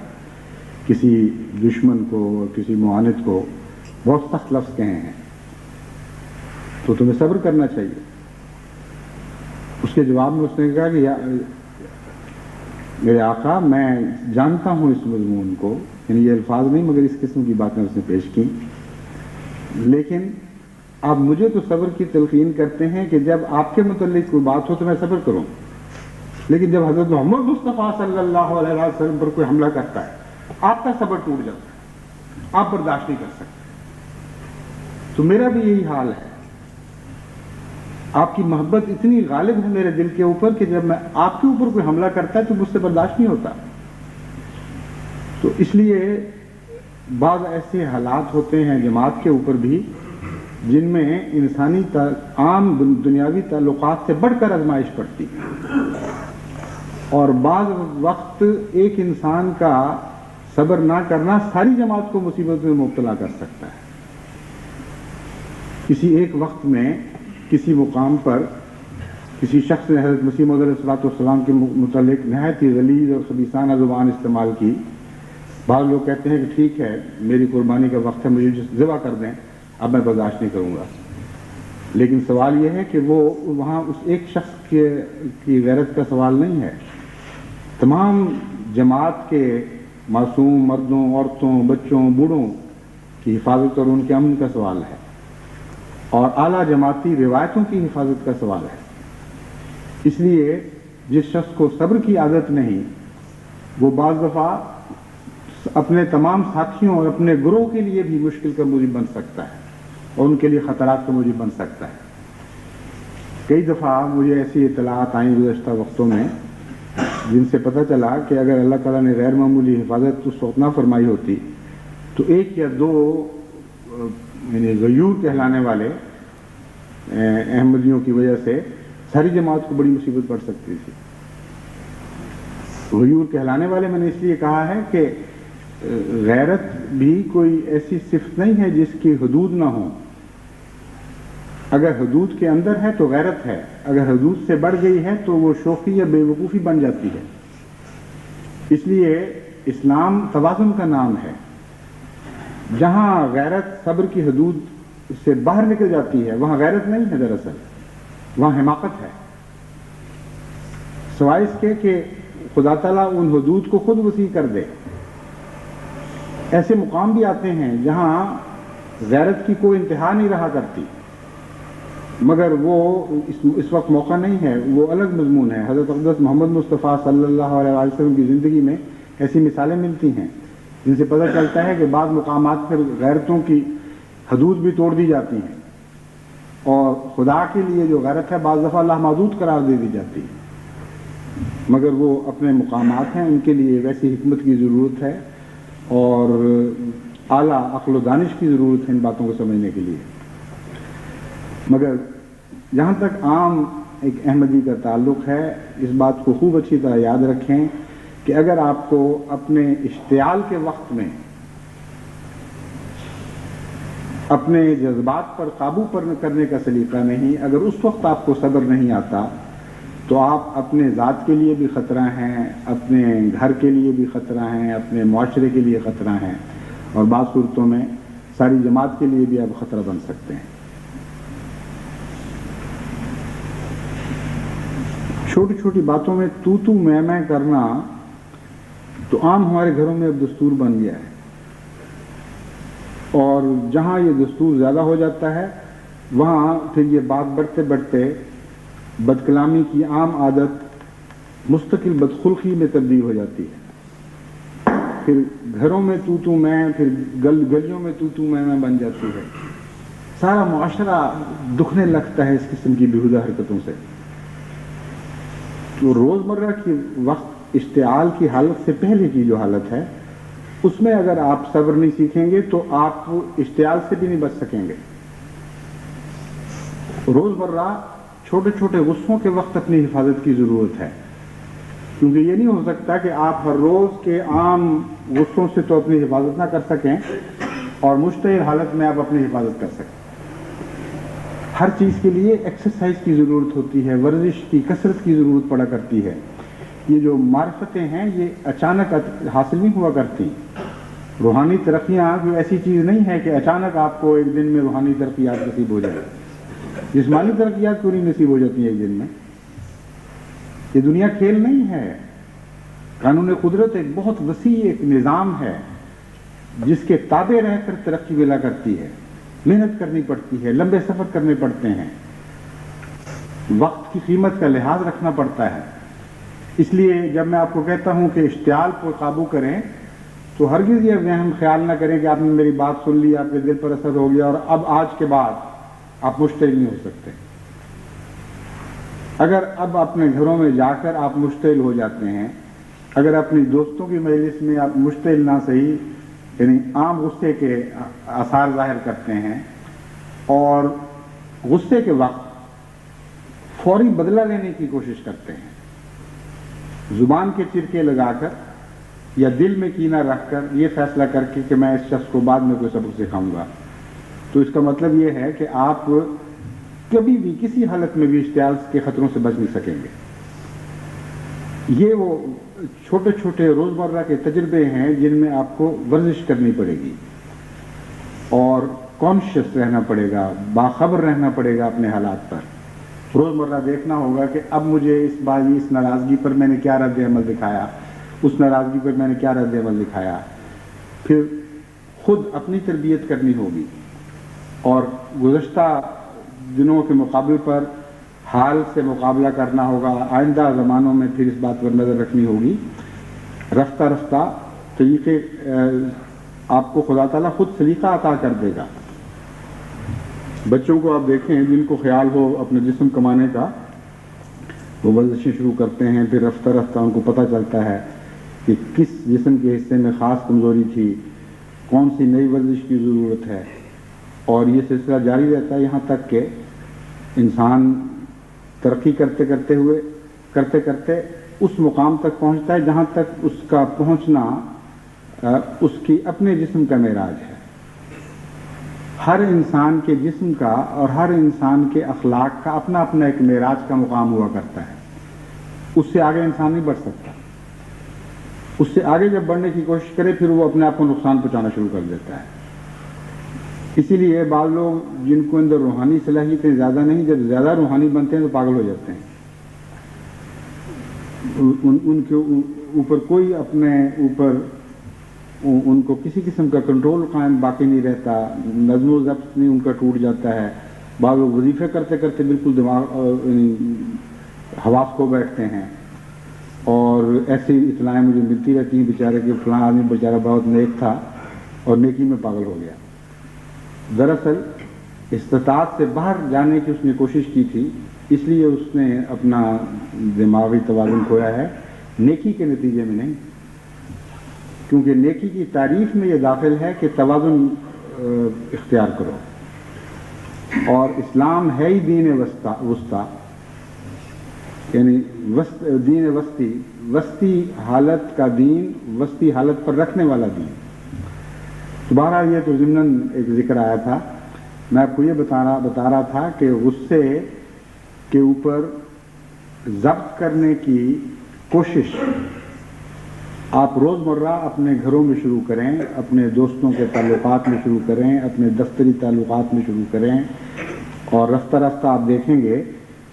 کسی دشمن کو اور کسی معاند کو بہت سخت لفظ کہے ہیں، تو تمہیں صبر کرنا چاہیے۔ اس کے جواب میں اس نے کہا کہ میرے آقا میں جانتا ہوں اس مضمون کو، یعنی یہ الفاظ نہیں مگر اس قسم کی باتیں اس نے پیش کی، لیکن آپ مجھے تو صبر کی تلقین کرتے ہیں کہ جب آپ کے متعلق کوئی بات ہو تو میں صبر کروں، لیکن جب حضرت محمد مصطفیٰ صلی اللہ علیہ وسلم پر کوئی حملہ کرتا ہے آپ کا صبر ٹوٹ جاتا ہے، آپ برداشت نہیں کر سکتے۔ تو میرا بھی یہی حال ہے، آپ کی محبت اتنی غالب ہے میرے دل کے اوپر کہ جب میں آپ کے اوپر کوئی حملہ کرتا ہے تو مجھ سے برداشت نہیں ہوتا۔ تو اس لیے بعض ایسے حالات ہوتے ہیں جماعت کے اوپر بھی جن میں انسانی عام دنیاوی تعلقات سے بڑھ کر آزمائش پڑتی ہے، اور بعض وقت ایک انسان کا صبر نہ کرنا ساری جماعت کو مصیبت میں مبتلا کر سکتا ہے۔ کسی ایک وقت میں کسی مقام پر کسی شخص نے حضرت مسیح موعود علیہ السلام کے متعلق نہایت ہی غلیظ اور خبیثانہ زبان استعمال کی۔ بعض لوگ کہتے ہیں کہ ٹھیک ہے میری قربانی کا وقت ہے، مجھے ذبح کر دیں، اب میں برداشت نہیں کروں گا، لیکن سوال یہ ہے کہ وہ وہاں اس ایک شخص کی غیرت کا سوال نہیں ہے، تمام جماعت کے معصوم مردوں، عورتوں، بچوں، بوڑھوں کی حفاظت اور ان کے امن کا سوال ہے، اور اعلیٰ جماعتی روایتوں کی حفاظت کا سوال ہے۔ اس لیے جس شخص کو صبر کی عادت نہیں وہ بعض دفعہ اپنے تمام ساتھیوں اور اپنے گروہ کے لیے بھی مشکل کا موجب بن سکتا ہے اور ان کے لیے خطرات کا موجب بن سکتا ہے۔ کئی دفعہ مجھے ایسی اطلاعات آئیں گزشتہ وقتوں میں جن سے پتہ چلا کہ اگر اللہ تعالیٰ نے غیر معمولی حفاظت اس وقت نہ فرمائی ہوتی تو ایک یا دو یعنی غیور کہلانے والے احمدیوں کی وجہ سے ساری جماعت کو بڑی مصیبت پڑ سکتی تھی۔ غیور کہلانے والے میں نے اس لیے کہا ہے کہ غیرت بھی کوئی ایسی صفت نہیں ہے جس کی حدود نہ ہوں، اگر حدود کے اندر ہے تو غیرت ہے، اگر حدود سے بڑھ گئی ہے تو وہ شوخی یا بے وقوفی بن جاتی ہے۔ اس لیے اسلام توازن کا نام ہے، جہاں غیرت صبر کی حدود سے باہر نکل جاتی ہے وہاں غیرت نہیں ہے، دراصل وہاں حماقت ہے، سوائے اس کے کہ خدا تعالیٰ ان حدود کو خود وسیع کر دے۔ ایسے مقام بھی آتے ہیں جہاں غیرت کی کوئی انتہا نہیں رہا کرتی، مگر وہ اس وقت موقع نہیں ہے، وہ الگ مضمون ہے۔ حضرت اقدس محمد مصطفیٰ صلی اللہ علیہ وسلم کی زندگی میں ایسی مثالیں ملتی ہیں جن سے پتہ چلتا ہے کہ بعض مقامات پر غیرتوں کی حدود بھی توڑ دی جاتی ہیں، اور خدا کے لیے جو غیرت ہے بعض دفعہ لامحدود قرار دے دی جاتی ہے، مگر وہ اپنے مقامات ہیں، ان کے لیے ویسی حکمت کی ضرورت ہے اور اعلیٰ عقل و دانش کی ضرورت ہے ان باتوں کو سمجھنے کے لیے۔ مگر جہاں تک عام ایک احمدی کا تعلق ہے، اس بات کو خوب اچھی طرح یاد رکھیں کہ اگر آپ کو اپنے اشتعال کے وقت میں اپنے جذبات پر قابو کرنے کا سلیقہ نہیں، اگر اس وقت آپ کو صبر نہیں آتا تو آپ اپنے ذات کے لیے بھی خطرہ ہیں، اپنے گھر کے لیے بھی خطرہ ہیں، اپنے معاشرے کے لیے خطرہ ہیں، اور بعض صورتوں میں ساری جماعت کے لیے بھی آپ خطرہ بن سکتے ہیں۔ چھوٹی چھوٹی باتوں میں تو میں کرنا تو عام ہمارے گھروں میں اب دستور بن گیا ہے، اور جہاں یہ دستور زیادہ ہو جاتا ہے وہاں پھر یہ بات بڑھتے بڑھتے بد کلامی کی عام عادت مستقل بدخلقی میں تبدیل ہو جاتی ہے، پھر گھروں میں تو میں، پھر گلیوں میں تو میں بن جاتی ہے، سارا معاشرہ دکھنے لگتا ہے اس قسم کی بیہودہ حرکتوں سے۔ تو روزمرہ کی وقت اشتعال کی حالت سے پہلے کی جو حالت ہے اس میں اگر آپ صبر نہیں سیکھیں گے تو آپ اشتعال سے بھی نہیں بچ سکیں گے۔ روزمرہ چھوٹے چھوٹے غصوں کے وقت اپنی حفاظت کی ضرورت ہے، کیونکہ یہ نہیں ہو سکتا کہ آپ ہر روز کے عام غصوں سے تو اپنی حفاظت نہ کر سکیں اور مشتعل حالت میں آپ اپنی حفاظت کر سکیں۔ ہر چیز کے لیے ایکسرسائز کی ضرورت ہوتی ہے، ورزش کی، کثرت کی ضرورت پڑا کرتی ہے۔ یہ جو معرفتیں ہیں یہ اچانک حاصل نہیں ہوا کرتی۔ روحانی ترقیاں کوئی ایسی چیز نہیں ہے کہ اچانک آپ کو ایک دن میں روحانی ترقیات نصیب ہو جائے۔ جسمانی ترقیات کیوں نہیں نصیب ہو جاتی ہیں ایک دن میں؟ یہ دنیا کھیل نہیں ہے۔ قانون قدرت ایک بہت وسیع ایک نظام ہے جس کے تابع رہ کر ترقی ملا کرتی ہے، محنت کرنی پڑتی ہے، لمبے سفر کرنے پڑتے ہیں، وقت کی قیمت کا لحاظ رکھنا پڑتا ہے۔ اس لیے جب میں آپ کو کہتا ہوں کہ اشتعال پر قابو کریں تو ہرگز یہ وہم خیال نہ کریں کہ آپ نے میری بات سن لی، آپ کے دل پر اثر ہو گیا اور اب آج کے بعد آپ مشتعل نہیں ہو سکتے۔ اگر اب اپنے گھروں میں جا کر آپ مشتعل ہو جاتے ہیں، اگر اپنی دوستوں کی مجلس میں آپ مشتعل نہ صحیح یعنی عام غصے کے آثار ظاہر کرتے ہیں اور غصے کے وقت فوری بدلہ لینے کی کوشش کرتے ہیں، زبان کے چرکے لگا کر یا دل میں کینہ رکھ کر یہ فیصلہ کر کے کہ میں اس شخص کو بعد میں کوئی سبق سکھاؤں گا، تو اس کا مطلب یہ ہے کہ آپ کبھی بھی کسی حالت میں بھی اشتعال کے خطروں سے بچ نہیں سکیں گے۔ یہ وہ چھوٹے چھوٹے روزمرہ کے تجربے ہیں جن میں آپ کو ورزش کرنی پڑے گی اور کانشیس رہنا پڑے گا، باخبر رہنا پڑے گا اپنے حالات پر۔ روزمرہ دیکھنا ہوگا کہ اب مجھے اس باری اس ناراضگی پر میں نے کیا رد عمل دکھایا، اس ناراضگی پر میں نے کیا رد عمل دکھایا، پھر خود اپنی تربیت کرنی ہوگی اور گزشتہ دنوں کے مقابل پر حال سے مقابلہ کرنا ہوگا۔ آئندہ زمانوں میں پھر اس بات پر نظر رکھنی ہوگی۔ رفتہ رفتہ طریقے آپ کو خدا تعالیٰ خود سلیقہ عطا کر دے گا۔ بچوں کو آپ دیکھیں جن کو خیال ہو اپنے جسم کمانے کا، وہ ورزشیں شروع کرتے ہیں، پھر رفتہ رفتہ ان کو پتہ چلتا ہے کہ کس جسم کے حصے میں خاص کمزوری تھی، کون سی نئی ورزش کی ضرورت ہے، اور یہ سلسلہ جاری رہتا ہے یہاں تک کہ انسان ترقی کرتے کرتے اس مقام تک پہنچتا ہے جہاں تک اس کا پہنچنا اس کی اپنے جسم کا معراج ہے۔ ہر انسان کے جسم کا اور ہر انسان کے اخلاق کا اپنا اپنا ایک معراج کا مقام ہوا کرتا ہے، اس سے آگے انسان نہیں بڑھ سکتا۔ اس سے آگے جب بڑھنے کی کوشش کرے پھر وہ اپنے آپ کو نقصان پہنچانا شروع کر دیتا ہے۔ اسی لیے بعض لوگ جن کو اندر روحانی صلاحیتیں زیادہ نہیں، جب زیادہ روحانی بنتے ہیں تو پاگل ہو جاتے ہیں۔ ان کے اوپر کوئی اپنے اوپر ان کو کسی قسم کا کنٹرول قائم باقی نہیں رہتا، نظم و ضبط نہیں ان کا ٹوٹ جاتا ہے۔ بعض لوگ وظیفے کرتے کرتے بالکل دماغ حواس کھو بیٹھتے ہیں، اور ایسی اطلاعیں مجھے ملتی رہتی ہیں بیچارے کہ فلاں آدمی بیچارہ بہت نیک تھا اور نیکی میں پاگل ہو گیا۔ دراصل استطاعت سے باہر جانے کی اس نے کوشش کی تھی، اس لیے اس نے اپنا دماغی توازن کھویا ہے، نیکی کے نتیجے میں نہیں، کیونکہ نیکی کی تعریف میں یہ داخل ہے کہ توازن اختیار کرو، اور اسلام ہے ہی دین وسطی، یعنی دین وسطی حالت کا دین، وسطی حالت پر رکھنے والا دین۔ تو بہرحال یہ تو ضمناً ایک ذکر آیا تھا، میں آپ کو یہ بتا رہا تھا کہ غصے کے اوپر ضبط کرنے کی کوشش آپ روزمرہ اپنے گھروں میں شروع کریں، اپنے دوستوں کے تعلقات میں شروع کریں، اپنے دفتری تعلقات میں شروع کریں، اور رفتہ رفتہ آپ دیکھیں گے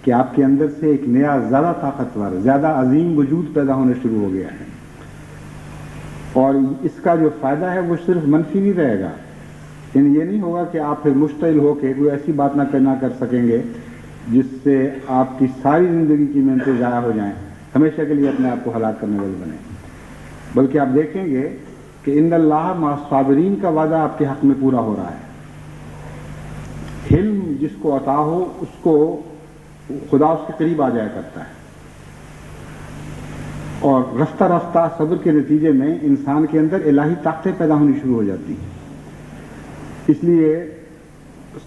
کہ آپ کے اندر سے ایک نیا زیادہ طاقتور زیادہ عظیم وجود پیدا ہونا شروع ہو گیا ہے، اور اس کا جو فائدہ ہے وہ صرف منفی نہیں رہے گا، یعنی یہ نہیں ہوگا کہ آپ پھر مشتعل ہو کے کوئی ایسی بات نہ کر سکیں گے جس سے آپ کی ساری زندگی کی محنتیں ضائع ہو جائیں، ہمیشہ کے لیے اپنے آپ کو ہلاک کرنے والے بنیں، بلکہ آپ دیکھیں گے کہ ان اللہ مع الصابرین کا وعدہ آپ کے حق میں پورا ہو رہا ہے۔ علم جس کو عطا ہو اس کو خدا اس کے قریب آ جایا کرتا ہے، اور رفتہ رفتہ صبر کے نتیجے میں انسان کے اندر الہی طاقتیں پیدا ہونی شروع ہو جاتی ہیں۔ اس لیے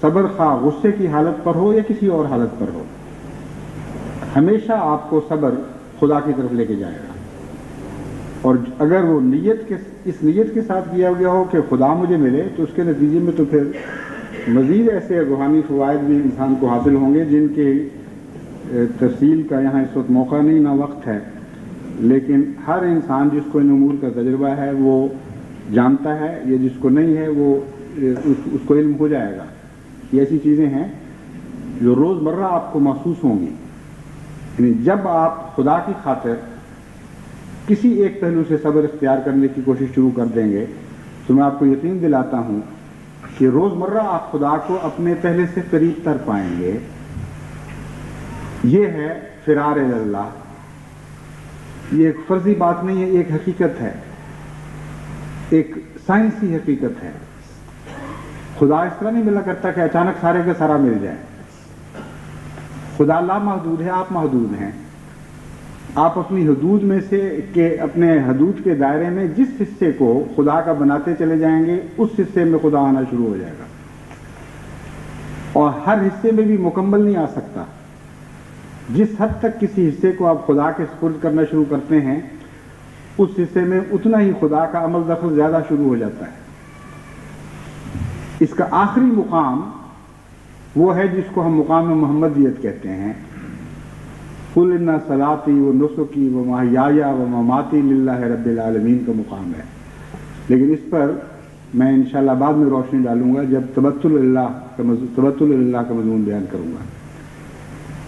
صبر خواہ غصے کی حالت پر ہو یا کسی اور حالت پر ہو، ہمیشہ آپ کو صبر خدا کی طرف لے کے جائے گا، اور اگر وہ اس نیت کے ساتھ کیا گیا ہو کہ خدا مجھے ملے، تو اس کے نتیجے میں تو پھر مزید ایسے روحانی فوائد بھی انسان کو حاصل ہوں گے جن کی تفصیل کا یہاں اس وقت موقع نہیں نہ وقت ہے، لیکن ہر انسان جس کو ان امور کا تجربہ ہے وہ جانتا ہے، یا جس کو نہیں ہے وہ اس کو علم ہو جائے گا۔ یہ ایسی چیزیں ہیں جو روز مرہ آپ کو محسوس ہوں گی، یعنی جب آپ خدا کی خاطر کسی ایک پہلو سے صبر اختیار کرنے کی کوشش شروع کر دیں گے تو میں آپ کو یقین دلاتا ہوں کہ روز مرہ آپ خدا کو اپنے پہلے سے قریب تر پائیں گے۔ یہ ہے فرار اللہ، یہ ایک فرضی بات نہیں ہے، ایک حقیقت ہے، ایک سائنسی حقیقت ہے۔ خدا اس طرح نہیں ملا کرتا کہ اچانک سارے کا سارا مل جائے۔ خدا لا محدود ہے، آپ محدود ہیں۔ آپ اپنی حدود میں سے اپنے حدود کے دائرے میں جس حصے کو خدا کا بناتے چلے جائیں گے اس حصے میں خدا آنا شروع ہو جائے گا، اور ہر حصے میں بھی مکمل نہیں آ سکتا۔ جس حد تک کسی حصے کو آپ خدا کے سپرد کرنا شروع کرتے ہیں اس حصے میں اتنا ہی خدا کا عمل دخل زیادہ شروع ہو جاتا ہے۔ اس کا آخری مقام وہ ہے جس کو ہم مقام محمدیت کہتے ہیں۔ قل ان صلاتی و نسکی و محیای و مماتی للہ رب العالمین کا مقام ہے، لیکن اس پر میں انشاءاللہ بعد میں روشنی ڈالوں گا جب تبتل اللہ کا مضمون بیان کروں گا۔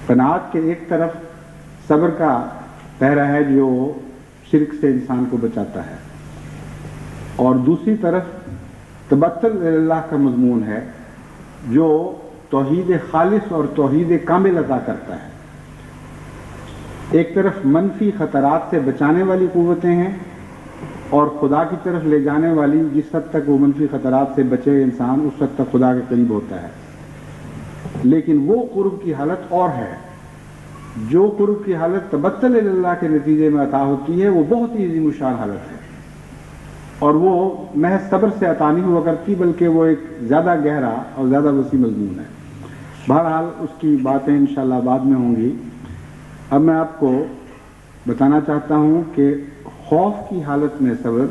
قناعت کے ایک طرف صبر کا پہرا ہے جو شرک سے انسان کو بچاتا ہے، اور دوسری طرف تبتل اللہ کا مضمون ہے جو توحید خالص اور توحید کامل عطا کرتا ہے۔ ایک طرف منفی خطرات سے بچانے والی قوتیں ہیں، اور خدا کی طرف لے جانے والی، جس حد تک وہ منفی خطرات سے بچے انسان اس حد تک خدا کے قریب ہوتا ہے۔ لیکن وہ قرب کی حالت اور ہے، جو قرب کی حالت تبتل اللہ کے نتیجے میں عطا ہوتی ہے وہ بہت ہی عظیم الشان حالت ہے، اور وہ محض صبر سے عطا نہیں ہوا کرتی بلکہ وہ ایک زیادہ گہرا اور زیادہ وسیع مضمون ہے۔ بہرحال اس کی باتیں انشاءاللہ بعد میں ہوں گی۔ اب میں آپ کو بتانا چاہتا ہوں کہ خوف کی حالت میں صبر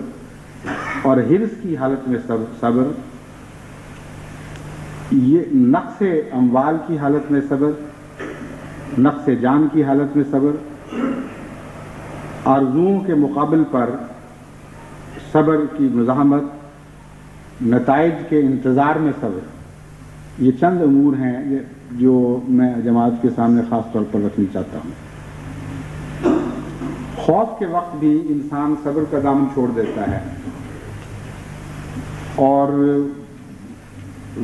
اور حرص کی حالت میں صبر، یہ نقص اموال کی حالت میں صبر، نقص جان کی حالت میں صبر، آرزوؤں کے مقابل پر صبر کی مزاحمت، نتائج کے انتظار میں صبر، یہ چند امور ہیں جو میں جماعت کے سامنے خاص طور پر رکھنی چاہتا ہوں۔ خوف کے وقت بھی انسان صبر کا دامن چھوڑ دیتا ہے، اور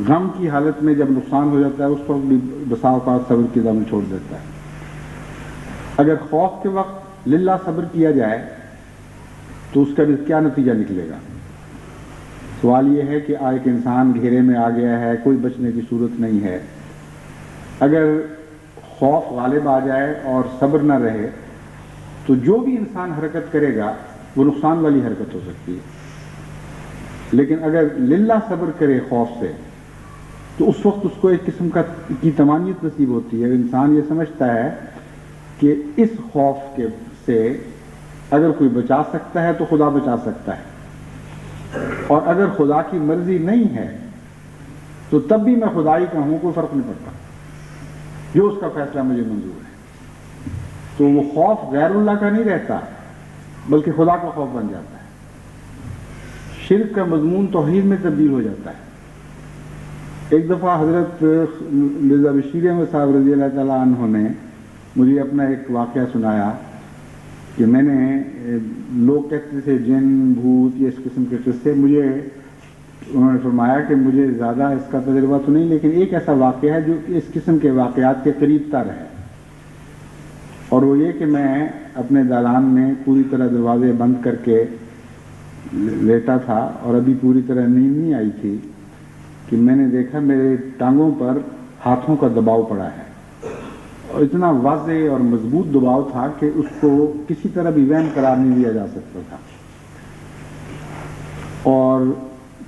غم کی حالت میں جب نقصان ہو جاتا ہے اس وقت بھی بسا اوقات صبر کی دامن چھوڑ دیتا ہے۔ اگر خوف کے وقت للہ صبر کیا جائے تو اس کا کیا نتیجہ نکلے گا؟ سوال یہ ہے کہ ایک انسان گھیرے میں آ گیا ہے، کوئی بچنے کی صورت نہیں ہے۔ اگر خوف غالب آ جائے اور صبر نہ رہے تو جو بھی انسان حرکت کرے گا وہ نقصان والی حرکت ہو سکتی ہے، لیکن اگر للہ صبر کرے خوف سے تو اس وقت اس کو ایک قسم کی طمانینت نصیب ہوتی ہے۔ انسان یہ سمجھتا ہے کہ اس خوف سے اگر کوئی بچا سکتا ہے تو خدا بچا سکتا ہے، اور اگر خدا کی مرضی نہیں ہے تو تب بھی میں خدائی کا ہوں، کوئی فرق نہیں پڑتا، جو اس کا فیصلہ مجھے منظور ہے۔ تو وہ خوف غیر اللہ کا نہیں رہتا بلکہ خدا کا خوف بن جاتا ہے۔ شرک کا مضمون توحید میں تبدیل ہو جاتا ہے، ایک دفعہ حضرت مرزا بشیر احمد صاحب رضی اللہ تعالیٰ عنہ نے مجھے اپنا ایک واقعہ سنایا کہ میں نے لوگ کہتے تھے جن بھوت یا اس قسم کے قصے، مجھے انہوں نے فرمایا کہ مجھے زیادہ اس کا تجربہ تو نہیں، لیکن ایک ایسا واقعہ ہے جو اس قسم کے واقعات کے قریب تر ہے، اور وہ یہ کہ میں اپنے دالان میں پوری طرح دروازے بند کر کے لیٹا تھا اور ابھی پوری طرح نیند نہیں آئی تھی کہ میں نے دیکھا میرے ٹانگوں پر ہاتھوں کا دباؤ پڑا ہے، اور اتنا واضح اور مضبوط دباؤ تھا کہ اس کو کسی طرح بھی وہم قرار نہیں دیا جا سکتا تھا، اور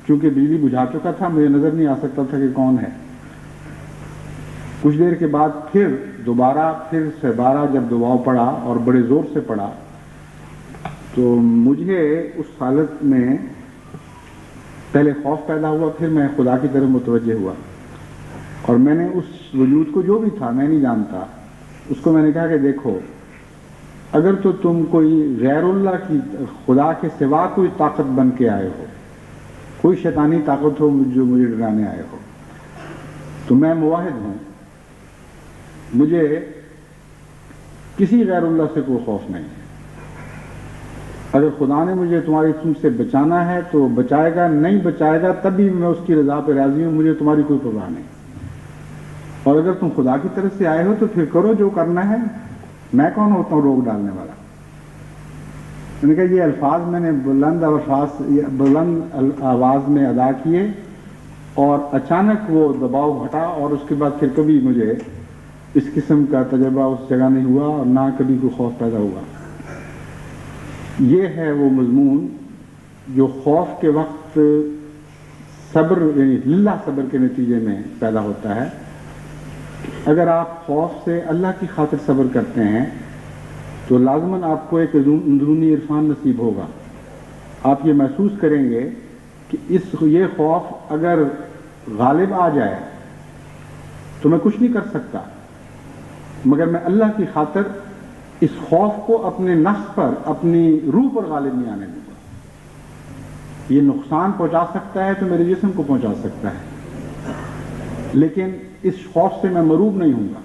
چونکہ بجلی بجھا چکا تھا مجھے نظر نہیں آ سکتا تھا کہ کون ہے۔ کچھ دیر کے بعد پھر سے بارہ جب دباؤ پڑا اور بڑے زور سے پڑا تو مجھے اس حالت میں پہلے خوف پیدا ہوا، پھر میں خدا کی طرف متوجہ ہوا، اور میں نے اس وجود کو جو بھی تھا میں نہیں جانتا اس کو میں نے کہا کہ دیکھو، اگر تو تم کوئی غیر اللہ کی خدا کے سوا کوئی طاقت بن کے آئے ہو، کوئی شیطانی طاقت ہو جو مجھے ڈرانے آئے ہو، تو میں موحد ہوں، مجھے کسی غیر اللہ سے کوئی خوف نہیں ہے۔ اگر خدا نے مجھے تم سے بچانا ہے تو بچائے گا، نہیں بچائے گا تب بھی میں اس کی رضا پہ راضی ہوں، مجھے تمہاری کوئی پرواہ نہیں، اور اگر تم خدا کی طرف سے آئے ہو تو پھر کرو جو کرنا ہے، میں کون ہوتا ہوں روک ڈالنے والا۔ میں نے کہا یہ الفاظ میں نے بلند آواز میں ادا کیے، اور اچانک وہ دباؤ ہٹا، اور اس کے بعد پھر کبھی مجھے اس قسم کا تجربہ اس جگہ نہیں ہوا، اور نہ کبھی کوئی خوف پیدا ہوا۔ یہ ہے وہ مضمون جو خوف کے وقت صبر یعنی للہ صبر کے نتیجے میں پیدا ہوتا ہے۔ اگر آپ خوف سے اللہ کی خاطر صبر کرتے ہیں تو لازماً آپ کو ایک اندرونی عرفان نصیب ہوگا، آپ یہ محسوس کریں گے کہ یہ خوف اگر غالب آ جائے تو میں کچھ نہیں کر سکتا، مگر میں اللہ کی خاطر اس خوف کو اپنے نفس پر، اپنی روح پر غالب نہیں آنے دوں گا۔ یہ نقصان پہنچا سکتا ہے تو میرے جسم کو پہنچا سکتا ہے، لیکن اس خوف سے میں مروب نہیں ہوں گا،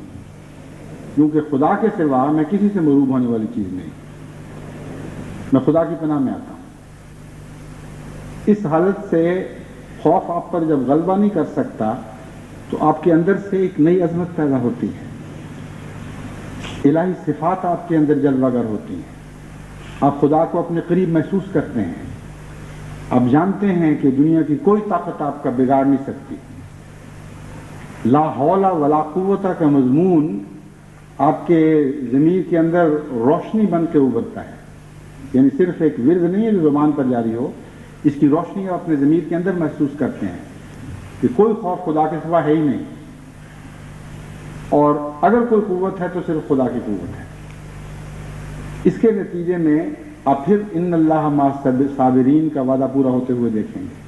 کیونکہ خدا کے سوا میں کسی سے مروب ہونے والی چیز نہیں، میں خدا کی پناہ میں آتا ہوں۔ اس حالت سے خوف آپ پر جب غلبہ نہیں کر سکتا تو آپ کے اندر سے ایک نئی عظمت پیدا ہوتی ہے، الہی صفات آپ کے اندر جلوہ گر ہوتی ہیں، آپ خدا کو اپنے قریب محسوس کرتے ہیں، آپ جانتے ہیں کہ دنیا کی کوئی طاقت آپ کا بگاڑ نہیں سکتی۔ لا حول ولا قوت کا مضمون آپ کے ضمیر کے اندر روشنی بن کے ابھرتا ہے، یعنی صرف ایک ورد نہیں ہے جو زبان پر جاری ہو، اس کی روشنی آپ اپنے ضمیر کے اندر محسوس کرتے ہیں کہ کوئی خوف خدا کے سوا ہے ہی نہیں، اور اگر کوئی قوت ہے تو صرف خدا کی قوت ہے۔ اس کے نتیجے میں آپ پھر ان اللہ مع الصابرین کا وعدہ پورا ہوتے ہوئے دیکھیں گے۔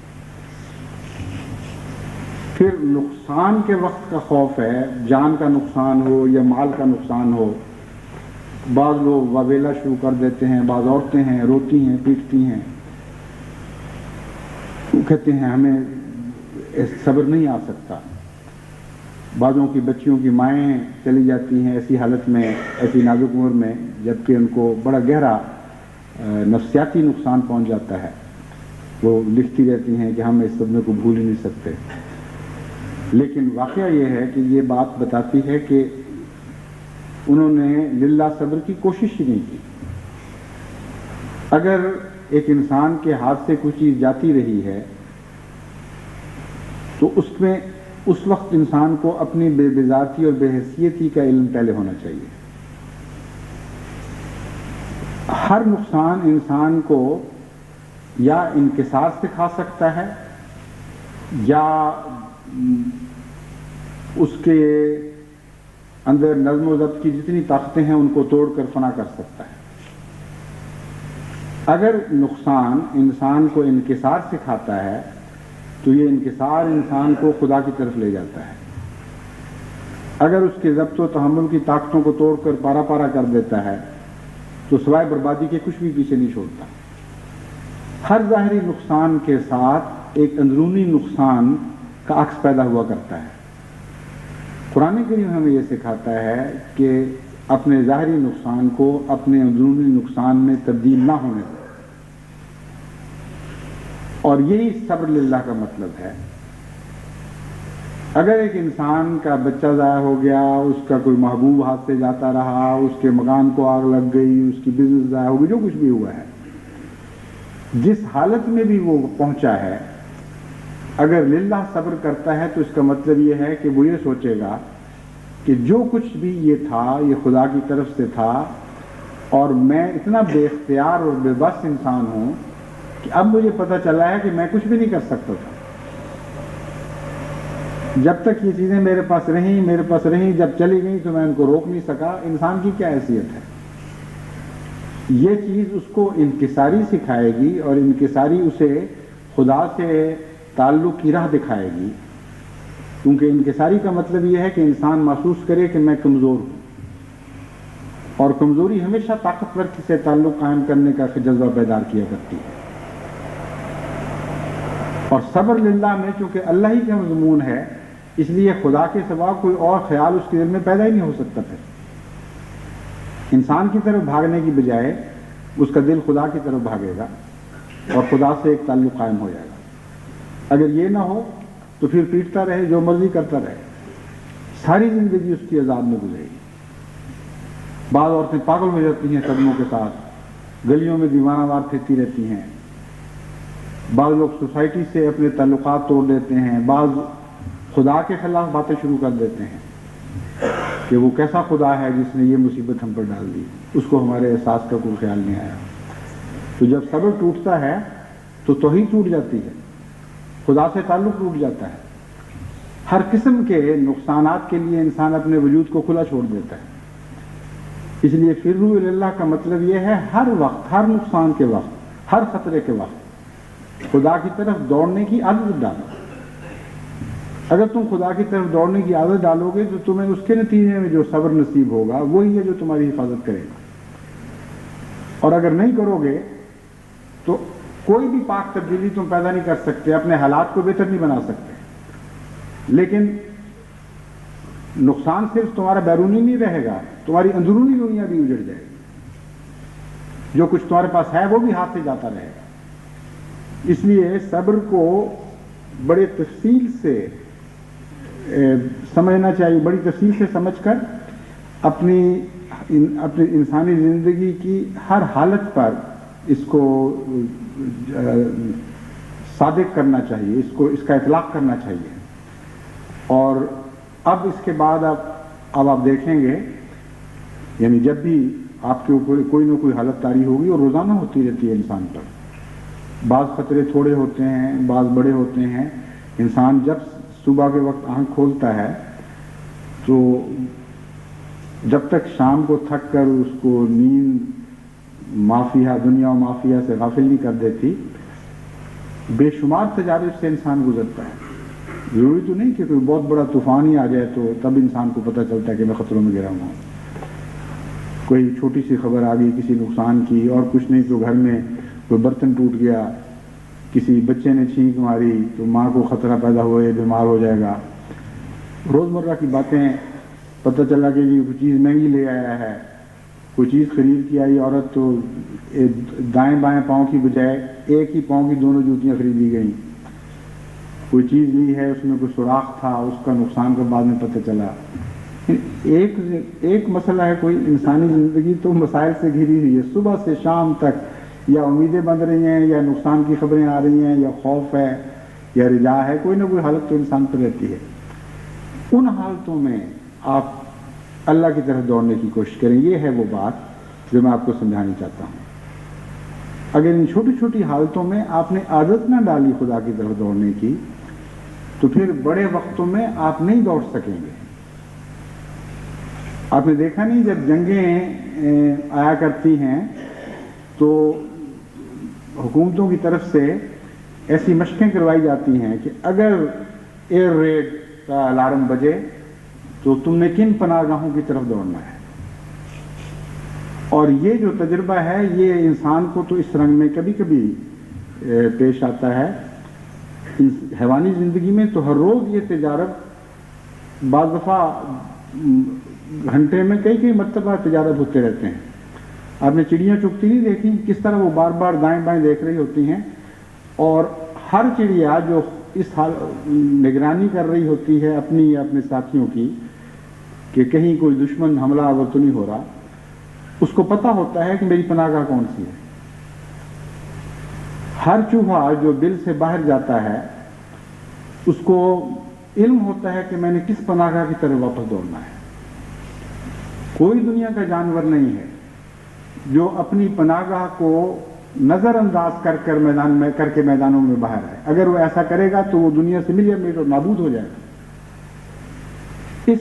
پھر نقصان کے وقت کا خوف ہے، جان کا نقصان ہو یا مال کا نقصان ہو۔ بعض لوگ واویلا شروع کر دیتے ہیں، بعض عورتیں ہیں روتی ہیں پیٹتی ہیں، کہتے ہیں ہمیں صبر نہیں آ سکتا۔ بعضوں کی بچیوں کی مائیں چلی جاتی ہیں ایسی حالت میں، ایسی نازک عمر میں، جبکہ ان کو بڑا گہرا نفسیاتی نقصان پہنچ جاتا ہے۔ وہ لکھتی رہتی ہیں کہ ہم اس صدمے کو بھول ہی نہیں سکتے، لیکن واقعہ یہ ہے کہ یہ بات بتاتی ہے کہ انہوں نے للہ صبر کی کوشش ہی نہیں کی۔ اگر ایک انسان کے ہاتھ سے کوئی چیز جاتی رہی ہے تو اس میں اس وقت انسان کو اپنی بے بذاتی اور بے حیثیتی کا علم پہلے ہونا چاہیے۔ ہر نقصان انسان کو یا انکسار سکھا سکتا ہے یا اس کے اندر نظم و ضبط کی جتنی طاقتیں ہیں ان کو توڑ کر فنا کر سکتا ہے۔ اگر نقصان انسان کو انکسار سکھاتا ہے تو یہ انکسار انسان کو خدا کی طرف لے جاتا ہے۔ اگر اس کے ضبط و تحمل کی طاقتوں کو توڑ کر پارا پارا کر دیتا ہے تو سوائے بربادی کے کچھ بھی پیچھے نہیں چھوڑتا۔ ہر ظاہری نقصان کے ساتھ ایک اندرونی نقصان کا عکس پیدا ہوا کرتا ہے۔ قرآن کریم ہمیں یہ سکھاتا ہے کہ اپنے ظاہری نقصان کو اپنے اندرونی نقصان میں تبدیل نہ ہونے دیں، اور یہی صبر للہ کا مطلب ہے۔ اگر ایک انسان کا بچہ ضائع ہو گیا، اس کا کوئی محبوب ہاتھ سے جاتا رہا، اس کے مکان کو آگ لگ گئی، اس کی بزنس ضائع ہو گئی، جو کچھ بھی ہوا ہے، جس حالت میں بھی وہ پہنچا ہے، اگر للہ صبر کرتا ہے تو اس کا مطلب یہ ہے کہ وہ یہ سوچے گا کہ جو کچھ بھی یہ تھا یہ خدا کی طرف سے تھا، اور میں اتنا بے اختیار اور بے بس انسان ہوں کہ اب مجھے پتہ چلا ہے کہ میں کچھ بھی نہیں کر سکتا تھا۔ جب تک یہ چیزیں میرے پاس رہیں، جب چلی گئیں تو میں ان کو روک نہیں سکا۔ انسان کی کیا حیثیت ہے؟ یہ چیز اس کو انکساری سکھائے گی، اور انکساری اسے خدا سے تعلق کی راہ دکھائے گی، کیونکہ انکساری کا مطلب یہ ہے کہ انسان محسوس کرے کہ میں کمزور ہوں، اور کمزوری ہمیشہ طاقتور سے تعلق قائم کرنے کا جذبہ بیدار کیا کرتی ہے۔ اور صبر للہ میں چونکہ اللہ ہی کا مضمون ہے، اس لیے خدا کے سوا کوئی اور خیال اس کے دل میں پیدا ہی نہیں ہو سکتا پھر۔ انسان کی طرف بھاگنے کی بجائے اس کا دل خدا کی طرف بھاگے گا، اور خدا سے ایک تعلق قائم ہو جائے گا۔ اگر یہ نہ ہو تو پھر پیٹتا رہے، جو مرضی کرتا رہے، ساری زندگی اس کی عذاب میں گزرے گی۔ بعض عورتیں پاگل ہو جاتی ہیں قدموں کے ساتھ، گلیوں میں دیوانہ وار پھرتی رہتی ہیں، بعض لوگ سوسائٹی سے اپنے تعلقات توڑ دیتے ہیں، بعض خدا کے خلاف باتیں شروع کر دیتے ہیں کہ وہ کیسا خدا ہے جس نے یہ مصیبت ہم پر ڈال دی، اس کو ہمارے احساس کا کوئی خیال نہیں آیا۔ تو جب صبر ٹوٹتا ہے تو توحید ٹوٹ جاتی ہے، خدا سے تعلق ٹوٹ جاتا ہے۔ ہر قسم کے نقصانات کے لیے انسان اپنے وجود کو کھلا چھوڑ دیتا ہے۔ اس لیے فروا الی اللہ کا مطلب یہ ہے ہر وقت، ہر نقصان کے وقت، ہر خطرے کے وقت خدا کی طرف دوڑنے کی عادت ڈالو۔ اگر تم خدا کی طرف دوڑنے کی عادت ڈالو گے تو تمہیں اس کے نتیجے میں جو صبر نصیب ہوگا وہی ہے جو تمہاری حفاظت کرے گا، اور اگر نہیں کرو گے تو کوئی بھی پاک تبدیلی تم پیدا نہیں کر سکتے، اپنے حالات کو بہتر نہیں بنا سکتے، لیکن نقصان صرف تمہارا بیرونی نہیں رہے گا، تمہاری اندرونی دنیا بھی اجڑ جائے گی، جو کچھ تمہارے پاس ہے وہ بھی ہاتھ سے جاتا رہے گا۔ اس لیے صبر کو بڑے تفصیل سے سمجھنا چاہیے، بڑی تفصیل سے سمجھ کر اپنی انسانی زندگی کی ہر حالت پر اس کو صادق کرنا چاہیے، اس کا اطلاق کرنا چاہیے۔ اور اب اس کے بعد اب آپ دیکھیں گے، یعنی جب بھی آپ کے اوپر کوئی نہ کوئی حالت طاری ہوگی، اور روزانہ ہوتی رہتی ہے انسان پر، بعض خطرے تھوڑے ہوتے ہیں، بعض بڑے ہوتے ہیں۔ انسان جب صبح کے وقت آنکھ کھولتا ہے تو جب تک شام کو تھک کر اس کو نیند مافیہ دنیا و مافیہ سے غافل نہیں کر دیتی، بے شمار تجارب سے انسان گزرتا ہے۔ ضروری تو نہیں کہ کوئی بہت بڑا طوفان ہی آ جائے تو تب انسان کو پتہ چلتا ہے کہ میں خطروں میں گرا ہوا ہوں۔ کوئی چھوٹی سی خبر آ گئی کسی نقصان کی، اور کچھ نہیں تو گھر میں کوئی برتن ٹوٹ گیا، کسی بچے نے چھینک ماری تو ماں کو خطرہ پیدا ہوا، یہ بیمار ہو جائے گا۔ روزمرہ کی باتیں، پتہ چلا کہ یہ کوئی چیز مہنگی لے آیا ہے، کوئی چیز خرید کے آئی عورت تو دائیں بائیں پاؤں کی بجائے ایک ہی پاؤں کی دونوں جوتیاں خریدی گئیں، کوئی چیز لی ہے اس میں کوئی سوراخ تھا، اس کا نقصان کا بعد میں پتہ چلا۔ ایک مسئلہ ہے، کوئی انسانی زندگی تو مسائل سے گھری ہوئی ہے، صبح سے شام تک یا امیدیں بن رہی ہیں، یا نقصان کی خبریں آ رہی ہیں، یا خوف ہے، یا رجا ہے، کوئی نہ کوئی حالت تو انسان پر رہتی ہے۔ ان حالتوں میں آپ اللہ کی طرف دوڑنے کی کوشش کریں، یہ ہے وہ بات جو میں آپ کو سمجھانا چاہتا ہوں۔ اگر ان چھوٹی چھوٹی حالتوں میں آپ نے عادت نہ ڈالی خدا کی طرف دوڑنے کی، تو پھر بڑے وقتوں میں آپ نہیں دوڑ سکیں گے۔ آپ نے دیکھا نہیں، جب جنگیں آیا کرتی ہیں تو حکومتوں کی طرف سے ایسی مشقیں کروائی جاتی ہیں کہ اگر ایئر ریڈ کا الارم بجے تو تم نے کن پناہ گاہوں کی طرف دوڑنا ہے۔ اور یہ جو تجربہ ہے یہ انسان کو تو اس رنگ میں کبھی کبھی پیش آتا ہے حیوانی زندگی میں تو ہر روز یہ تجارت بعض دفعہ گھنٹے میں کئی مرتبہ تجارت ہوتے رہتے ہیں. آپ نے چڑیاں چگتی نہیں دیکھی کس طرح وہ بار بار دائیں بائیں دیکھ رہی ہوتی ہیں, اور ہر چڑیا جو اس حال نگرانی کر رہی ہوتی ہے اپنی یا اپنے ساتھیوں کی کہ کہیں کوئی دشمن حملہ آور تو نہیں ہو رہا, اس کو پتہ ہوتا ہے کہ میری پناہ گاہ کون سی ہے. ہر چوہا جو بل سے باہر جاتا ہے اس کو علم ہوتا ہے کہ میں نے کس پناہ گاہ کی طرف واپس دوڑنا ہے. کوئی دنیا کا جانور نہیں ہے جو اپنی پناہ گاہ کو نظر انداز کر کے میدانوں میں باہر ہے. اگر وہ ایسا کرے گا تو وہ دنیا سے مل جائے اور نابود ہو جائے گا. اس